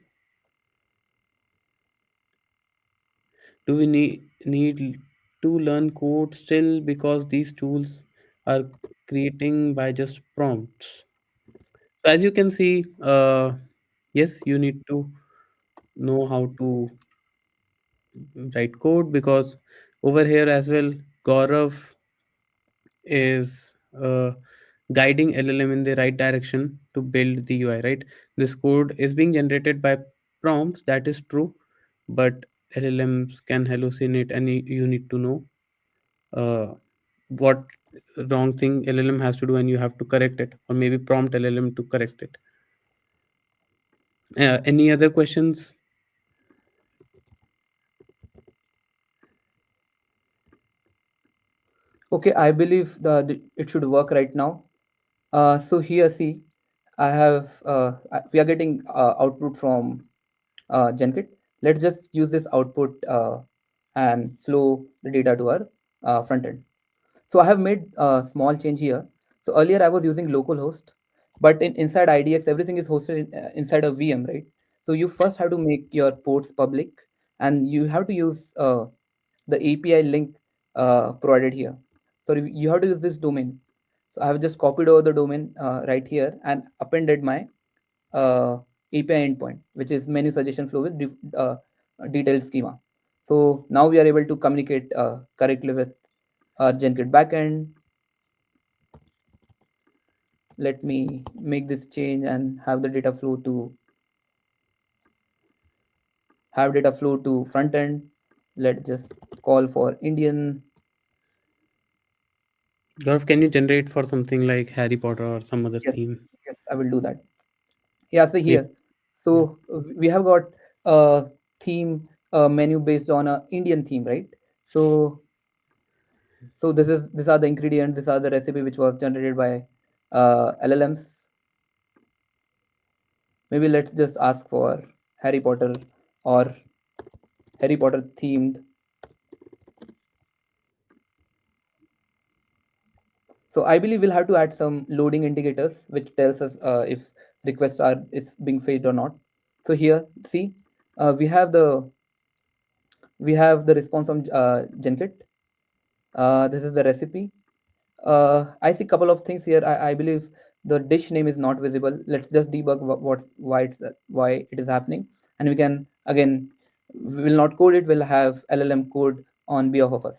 Do we need to learn code still because these tools are creating by just prompts? So as you can see, yes, you need to know how to write code, because over here as well, Gaurav is guiding LLM in the right direction to build the UI, right? This code is being generated by prompts, that is true, but LLMs can hallucinate, and you need to know uh, what wrong thing LLM has to do, and you have to correct it, or maybe prompt LLM to correct it. Any other questions? Okay, I believe it should work right now. So here, see, we are getting output from Genkit. Let's just use this output and flow the data to our front end. So I have made a small change here. So earlier I was using localhost, but inside IDX everything is hosted inside a VM, right? So you first have to make your ports public, and you have to use the API link provided here. So you have to use this domain. So I have just copied over the domain right here and appended my API endpoint, which is menu suggestion flow with detailed schema. So now we are able to communicate correctly with our Genkit backend. Let me make this change and have data flow to front end. Let's just call for Indian. Gaurav, can you generate for something like Harry Potter or some other Yes, theme? yes, I will do that. Yeah, so Maybe. here, Yeah. so we have got a theme menu based on a Indian theme, right? So these are the ingredients, these are the recipe which was generated by LLMs. Maybe let's just ask for Harry Potter or Harry Potter themed So I believe we'll have to add some loading indicators, which tells us if requests are is being fetched or not. So here, see, we have the response from Genkit. This is the recipe. I see a couple of things here. I believe the dish name is not visible. Let's just debug why it is happening, and we can again, we will not code it. We'll have LLM code on behalf of us.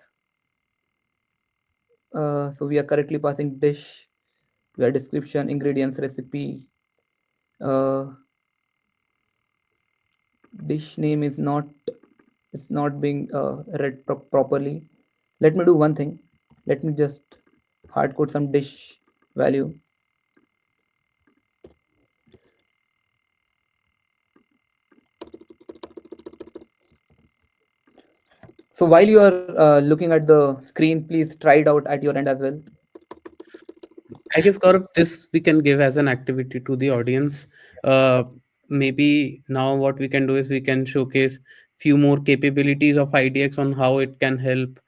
So we are correctly passing dish, we are description, ingredients, recipe. Uh, Dish name is not, it's not being read properly. Let me do one thing. Let me just hard code some dish value. So while you are looking at the screen, please try it out at your end as well. I guess, Gaurav, this we can give as an activity to the audience. Uh, Maybe now what we can do is we can showcase few more capabilities of IDX on how it can help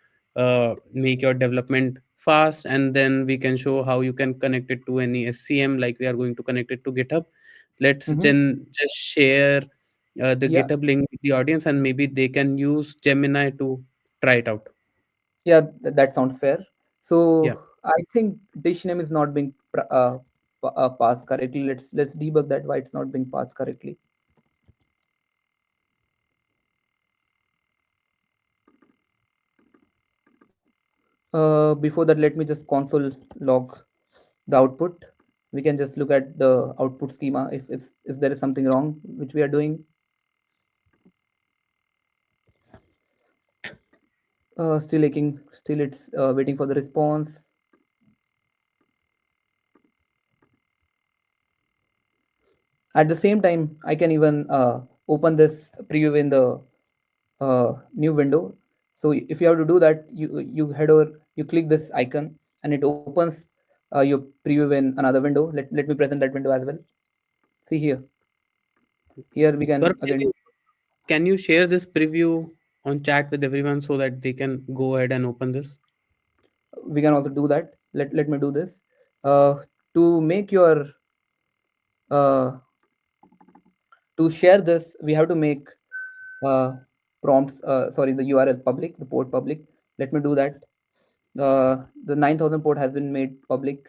make your development fast, and then we can show how you can connect it to any SCM, like we are going to connect it to GitHub. Let's Hmm. then just share the Yeah, GitHub link with the audience, and maybe they can use Gemini to try it out. yeah, that sounds fair. Yeah. So I think dish name is not being passed correctly. Let's debug that why it's not being passed correctly. Before that, let me just console log the output. We can just look at the output schema if there is something wrong which we are doing. Still aching, still it's waiting for the response. At the same time, I can even open this preview in the new window. So if you have to do that, you head over, you click this icon, and it opens your preview in another window. Let me present that window as well. See here. Here we can Gaurav, again, can you share this preview on chat with everyone so that they can go ahead and open this? we can also do that. Let me do this. Uh, to make your uh, to share this, we have to make uh, prompts. Sorry, the URL public, the port public. Let me do that. The 9000 port has been made public.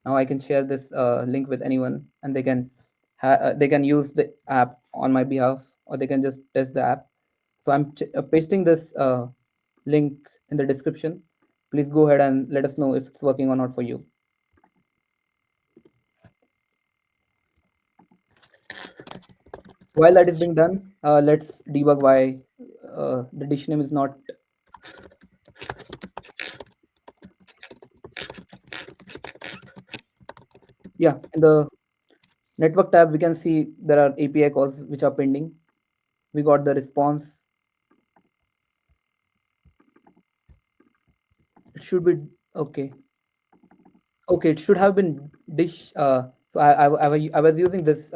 Now I can share this link with anyone, and they can use the app on my behalf, or they can just test the app. So I'm pasting this link in the description. Please go ahead and let us know if it's working or not for you. While that is being done, let's debug why the dish name is not. Yeah, in the network tab, we can see there are API calls which are pending. We got the response. It should be okay. Okay, it should have been dish. So I was using this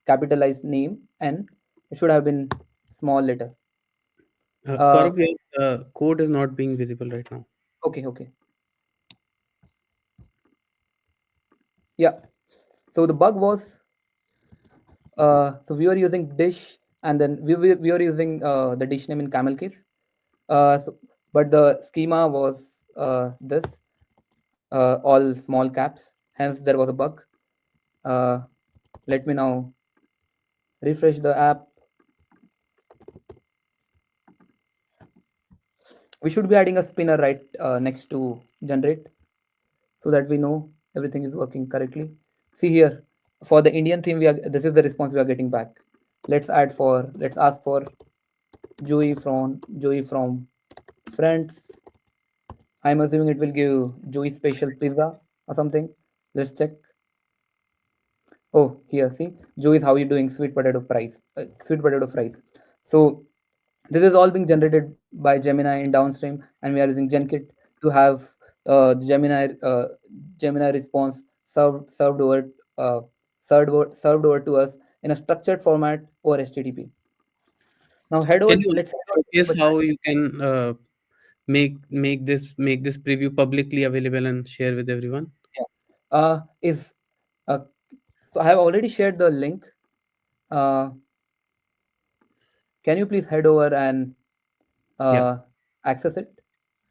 capitalized name, and it should have been small letter. Uh, Gaurav, your code is not being visible right now. okay, okay. Yeah. So the bug was, so we were using dish, and then we were using the dish name in camel case. So, but the schema was this all small caps. Hence, there was a bug. Uh, Let me now refresh the app. We should be adding a spinner right next to generate, so that we know everything is working correctly. See here, for the Indian theme, this is the response we are getting back. Let's ask for Joey from friends. I'm assuming it will give Joey special pizza or something. Let's check. Oh, here, see, Joey, how you doing? Sweet potato fries. So this is all being generated by Gemini in downstream, and we are using Genkit to have the Gemini response served over uh, served over to us in a structured format over HTTP. Now head Can over. you Let's also head over to showcase the how you can make this preview publicly available and share with everyone. Yeah. Is uh, so I have already shared the link. Uh, can you please head over and Yeah. uh, access it?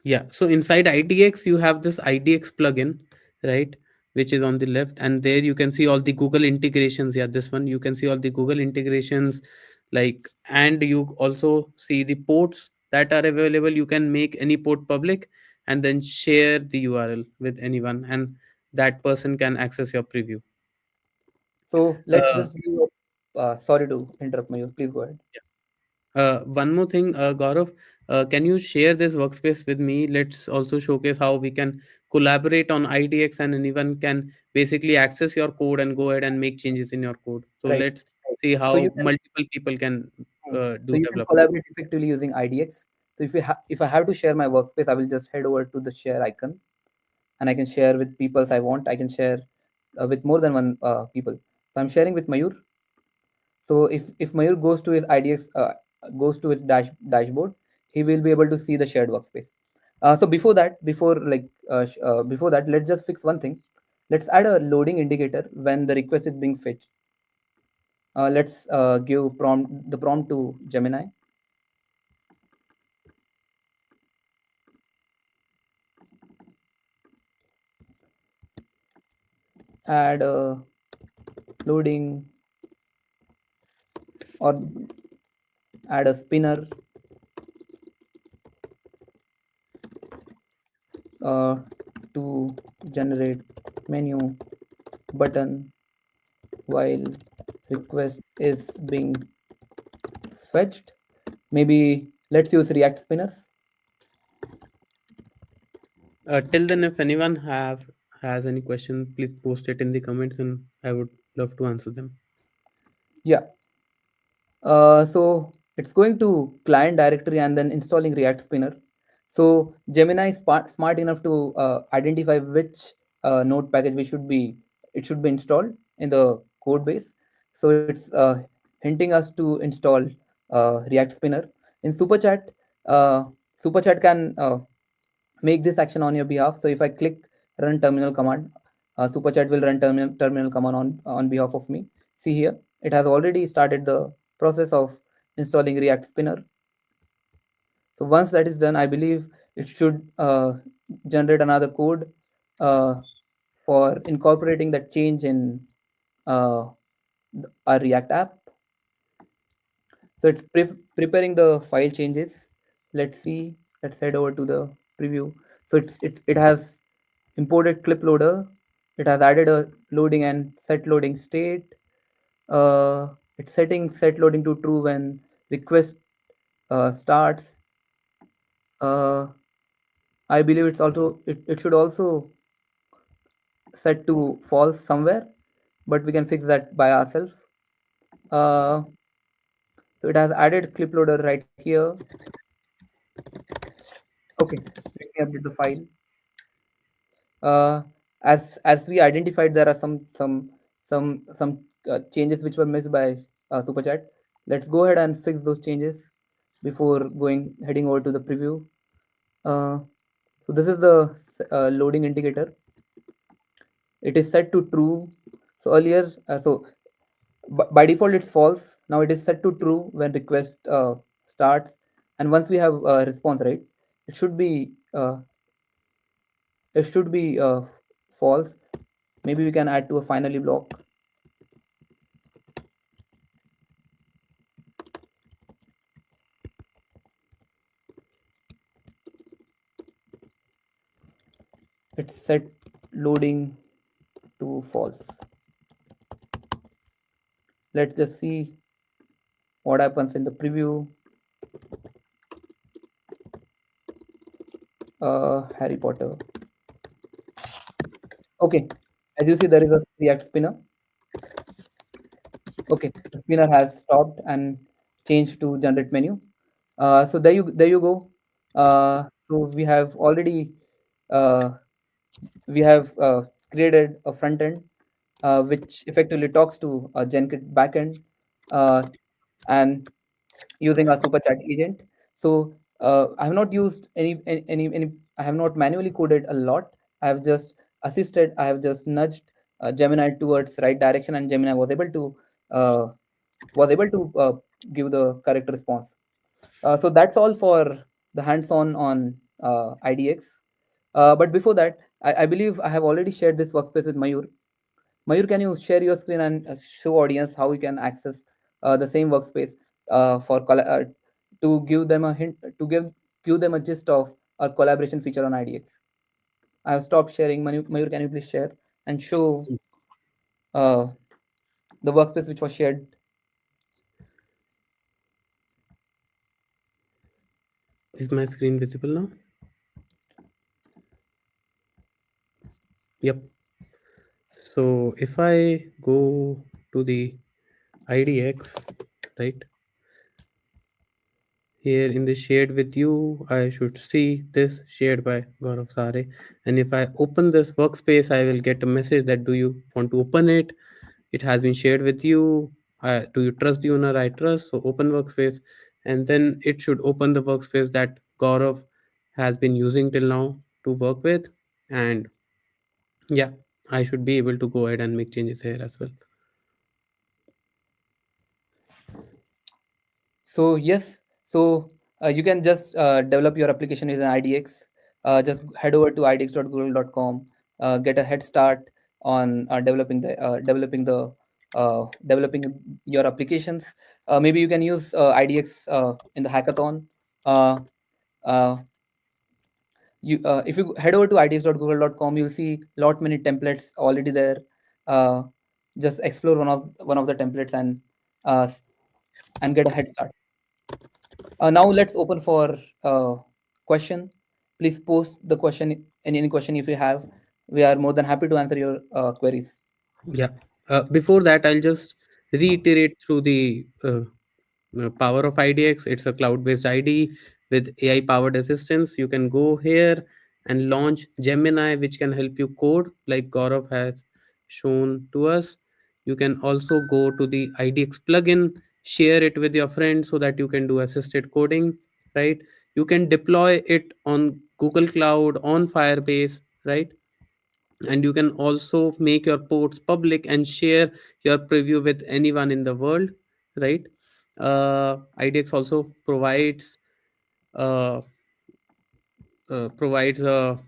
Yeah. So inside IDX, you have this IDX plugin, right? Which is on the left, and there you can see all the Google integrations. Yeah, this one you can see all the Google integrations, like, and you also see the ports that are available. You can make any port public and then share the URL with anyone, and that person can access your preview. So let's Uh, just do. Sorry to interrupt, Mayur. Please go ahead. One more thing, Gaurav, can you share this workspace with me? Let's also showcase how we can collaborate on IDX and anyone can basically access your code and go ahead and make changes in your code. So Right. let's Right. see So you how can multiple people can so do you can development. collaborate effectively using IDX. So if I have to share my workspace, I will just head over to the share icon, and I can share with people I want. I can share with more than one people. So I'm sharing with Mayur. So if Mayur goes to his IDX, goes to his dashboard, he will be able to see the shared workspace. So before that, let's just fix one thing. Let's add a loading indicator when the request is being fetched. Let's give the prompt to Gemini. Add a loading, or add a spinner uh, to generate menu button while request is being fetched. Maybe let's use React spinners. Till then, if anyone have has any question, please post it in the comments, and I would love to answer them. Yeah. So it's going to client directory and then installing React Spinner. So Gemini is smart enough to identify which node package it should be installed in the code base. So it's hinting us to install React Spinner. In Superchat, uh, Superchat can make this action on your behalf. So if I click run terminal command, Superchat will run terminal command on behalf of me. See here, it has already started the process of installing React Spinner. So once that is done, I believe it should generate another code uh, for incorporating that change in uh, our React app. So it's preparing the file changes. Let's see. Let's head over to the preview. So it has imported clip loader. It has added a loading and set loading state. Uh, it's setting set loading to true when request starts. Uh, I believe it should also set to false somewhere, but we can fix that by ourselves. Uh, so it has added clip loader right here. Okay, let me update the file. Uh, as we identified, there are some changes which were missed by Superchat. Let's go ahead and fix those changes before going heading over to the preview. Uh, so this is the loading indicator. It is set to true. So earlier, by default it's false. Now it is set to true when request starts, and once we have response, right, it should be uh, it should be false. Maybe we can add to a finally block. It's set loading to false. Let's just see what happens in the preview. Harry Potter. Okay, as you see, there is a React spinner. Okay, the spinner has stopped and changed to generate menu. So there you go. So uh, we have created a front end which effectively talks to a Genkit backend uh, and using our super chat agent. So I have not used any. I have not manually coded a lot. I have just assisted. I have just nudged Gemini towards right direction, and Gemini uh, was able to give the correct response. So that's all for the hands-on on IDX. But before that, I believe I have already shared this workspace with Mayur. Mayur, can you share your screen and show audience how you can access the same workspace to give them a hint to give them a gist of our collaboration feature on IDX? I have stopped sharing. Mayur, can you please share and show uh, the workspace which was shared? Is my screen visible now? Yep. So if I go to the IDX, right, here in the shared with you, I should see this shared by Gaurav Sare. And if I open this workspace, I will get a message that do you want to open it? It has been shared with you. Do you trust the owner? I trust. So open workspace. And then it should open the workspace that Gaurav has been using till now to work with. And yeah, I should be able to go ahead and make changes here as well. So yes, so you can just develop your application using IDX. Just head over to idx.google.com, get a head start on developing your applications. Maybe you can use IDX in the hackathon. Uh, uh, if you head over to idx.google.com, you'll see lot many templates already there. Uh, just explore one of the templates uh, and get a head start. Now let's open for question. Please post the question, any question if you have. We are more than happy to answer your queries. Yeah. Before that, I'll just reiterate through the power of IDX. It's a cloud-based IDE with AI-powered assistance. You can go here and launch Gemini, which can help you code, like Gaurav has shown to us. You can also go to the IDX plugin, share it with your friends so that you can do assisted coding, right? You can deploy it on Google Cloud, on Firebase, right? And you can also make your ports public and share your preview with anyone in the world, right? IDX also uh, provides a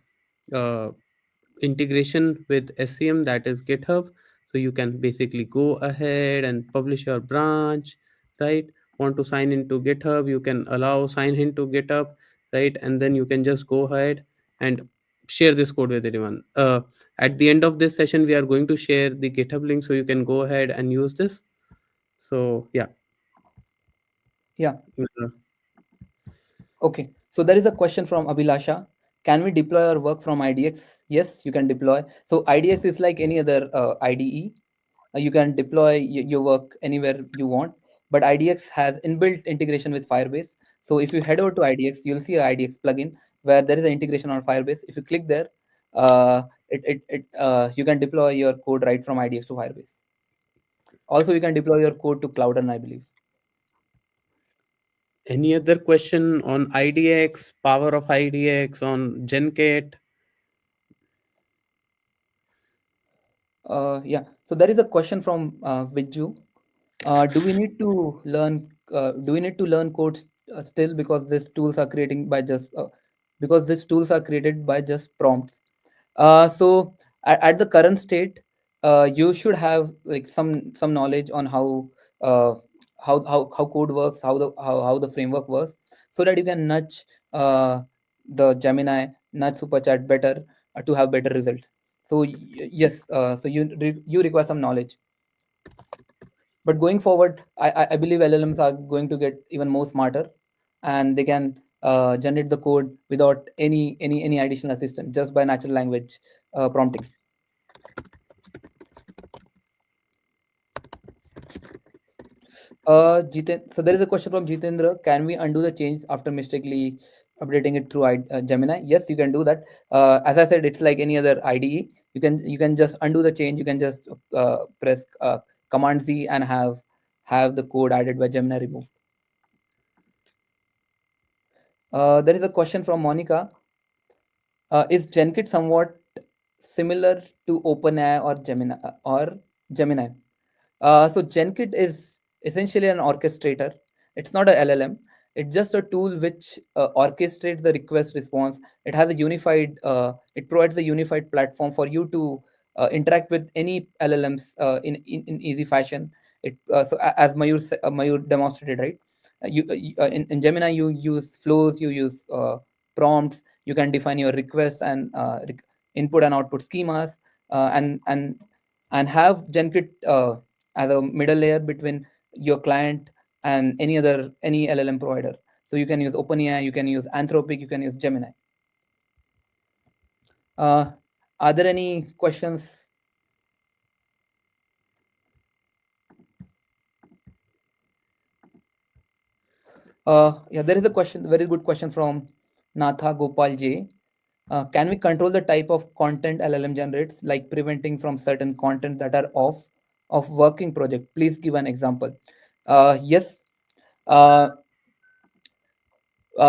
integration with SCM, that is GitHub. So you can basically go ahead and publish your branch, right? Want to sign into GitHub, you can allow sign into GitHub, right? And then you can just go ahead and share this code with anyone. At the end of this session, we are going to share the GitHub link so you can go ahead and use this. So yeah. Yeah. uh, Okay. So there is a question from Abhilasha. Can we deploy our work from IDX? Yes, you can deploy. So IDX is like any other IDE. You can deploy your work anywhere you want, but IDX has inbuilt integration with Firebase. So if you head over to IDX, you'll see a IDX plugin where there is an integration on Firebase. If you click there, you can deploy your code right from IDX to Firebase. Also, you can deploy your code to Cloudrun, I believe. any other question on IDX, power of IDX, on Genkit? Yeah. So there is a question from Viju. Do we need to learn? Do we need to learn codes still because these tools are created by just prompts? So at the current state, you should have like some knowledge on uh, how code works, how the framework works, so that you can nudge the Gemini, nudge Superchat better to have better results. So yes, so you require some knowledge. But going forward, I believe LLMs are going to get even more smarter, and they can generate the code without any additional assistance, just by natural language prompting. So there is a question from Jitendra. Can we undo the change after mistakenly updating it through Gemini? Yes, you can do that. As I said, it's like any other IDE. You can just undo the change. You can just press Command Z and have the code added by Gemini removed. There is a question from Monica. Is Genkit somewhat similar to OpenAI or Gemini? So Genkit is essentially an orchestrator. It's not a LLM. It's just a tool which orchestrates the request response. It has a unified. It provides a unified platform for you to interact with any LLMs in easy fashion. As Mayur demonstrated, right? In Gemini you use flows, you use prompts. You can define your requests and input and output schemas, and have Genkit as a middle layer between your client and any LLM provider. So you can use OpenAI, you can use Anthropic, you can use Gemini. Uh, are there any questions? Yeah, there is a question, very good question from Natha Gopal J. Can we control the type of content LLM generates, like preventing from certain content that are off of working project? Please give an example. Yes. Uh,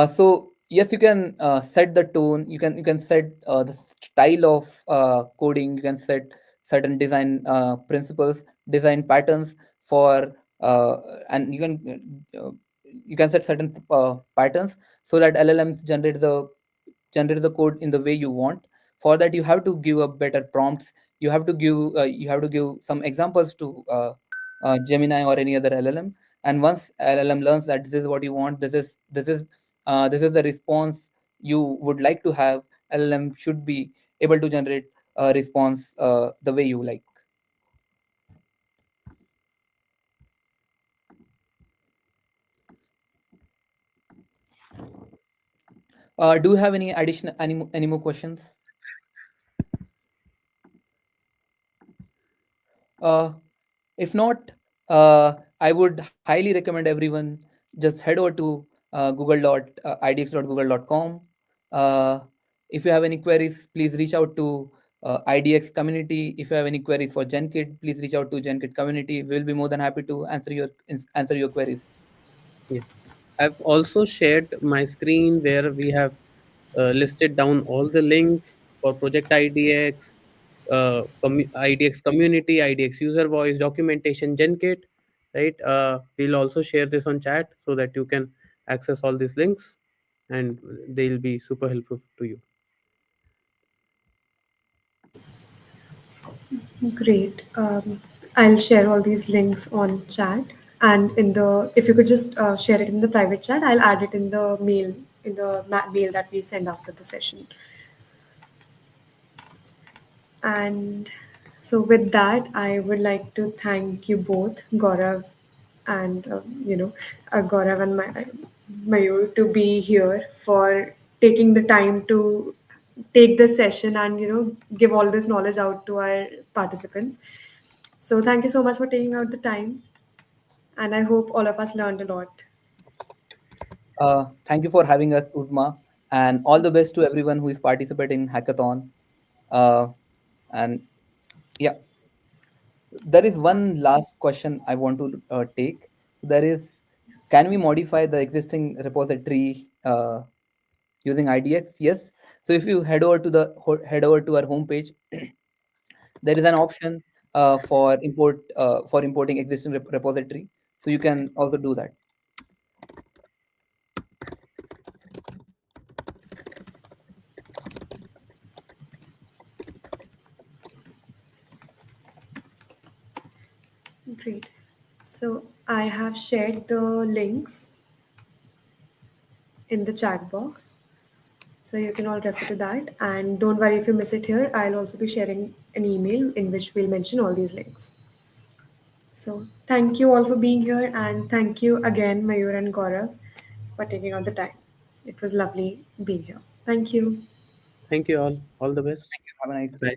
so yes, you can set the tone. You can set the style of coding. You can set certain design principles, design patterns for, uh, and uh, you can set certain patterns so that LLM generate the code in the way you want. For that, you have to give a better prompts. You have to give some examples to Gemini or any other LLM. And once LLM learns that this is what you want, this is the response you would like to have, LLM should be able to generate a response the way you like. Do you have any more questions? Uh, if not, I would highly recommend everyone just head over to idx.google.com. Uh, if you have any queries, please reach out to IDX community. If you have any queries for Genkit, please reach out to Genkit community. We'll be more than happy to answer your queries. Yeah. I've also shared my screen where we have listed down all the links for Project IDX, IDX community, IDX user voice, documentation, Genkit, right? We'll also share this on chat so that you can access all these links and they'll be super helpful to you. Great. I'll share all these links on chat, and if you could just share it in the private chat, I'll add it in the mail that we send after the session. And so, with that, I would like to thank you both, Gaurav and Gaurav and Mayur, to be here for taking the time to take this session and give all this knowledge out to our participants. So, thank you so much for taking out the time, and I hope all of us learned a lot. Thank you for having us, Uzma, and all the best to everyone who is participating in hackathon. Uh, and yeah, there is one last question I want to take. There is, can we modify the existing repository using IDX? Yes. So if you head over to our homepage, there is an option for importing existing repository. So you can also do that. Great. So, I have shared the links in the chat box. So you can all refer to that. And don't worry if you miss it here. I'll also be sharing an email in which we'll mention all these links. So thank you all for being here. And thank you again, Mayur and Gaurav, for taking out the time. It was lovely being here. Thank you. Thank you all. All the best. Have a nice Bye. day.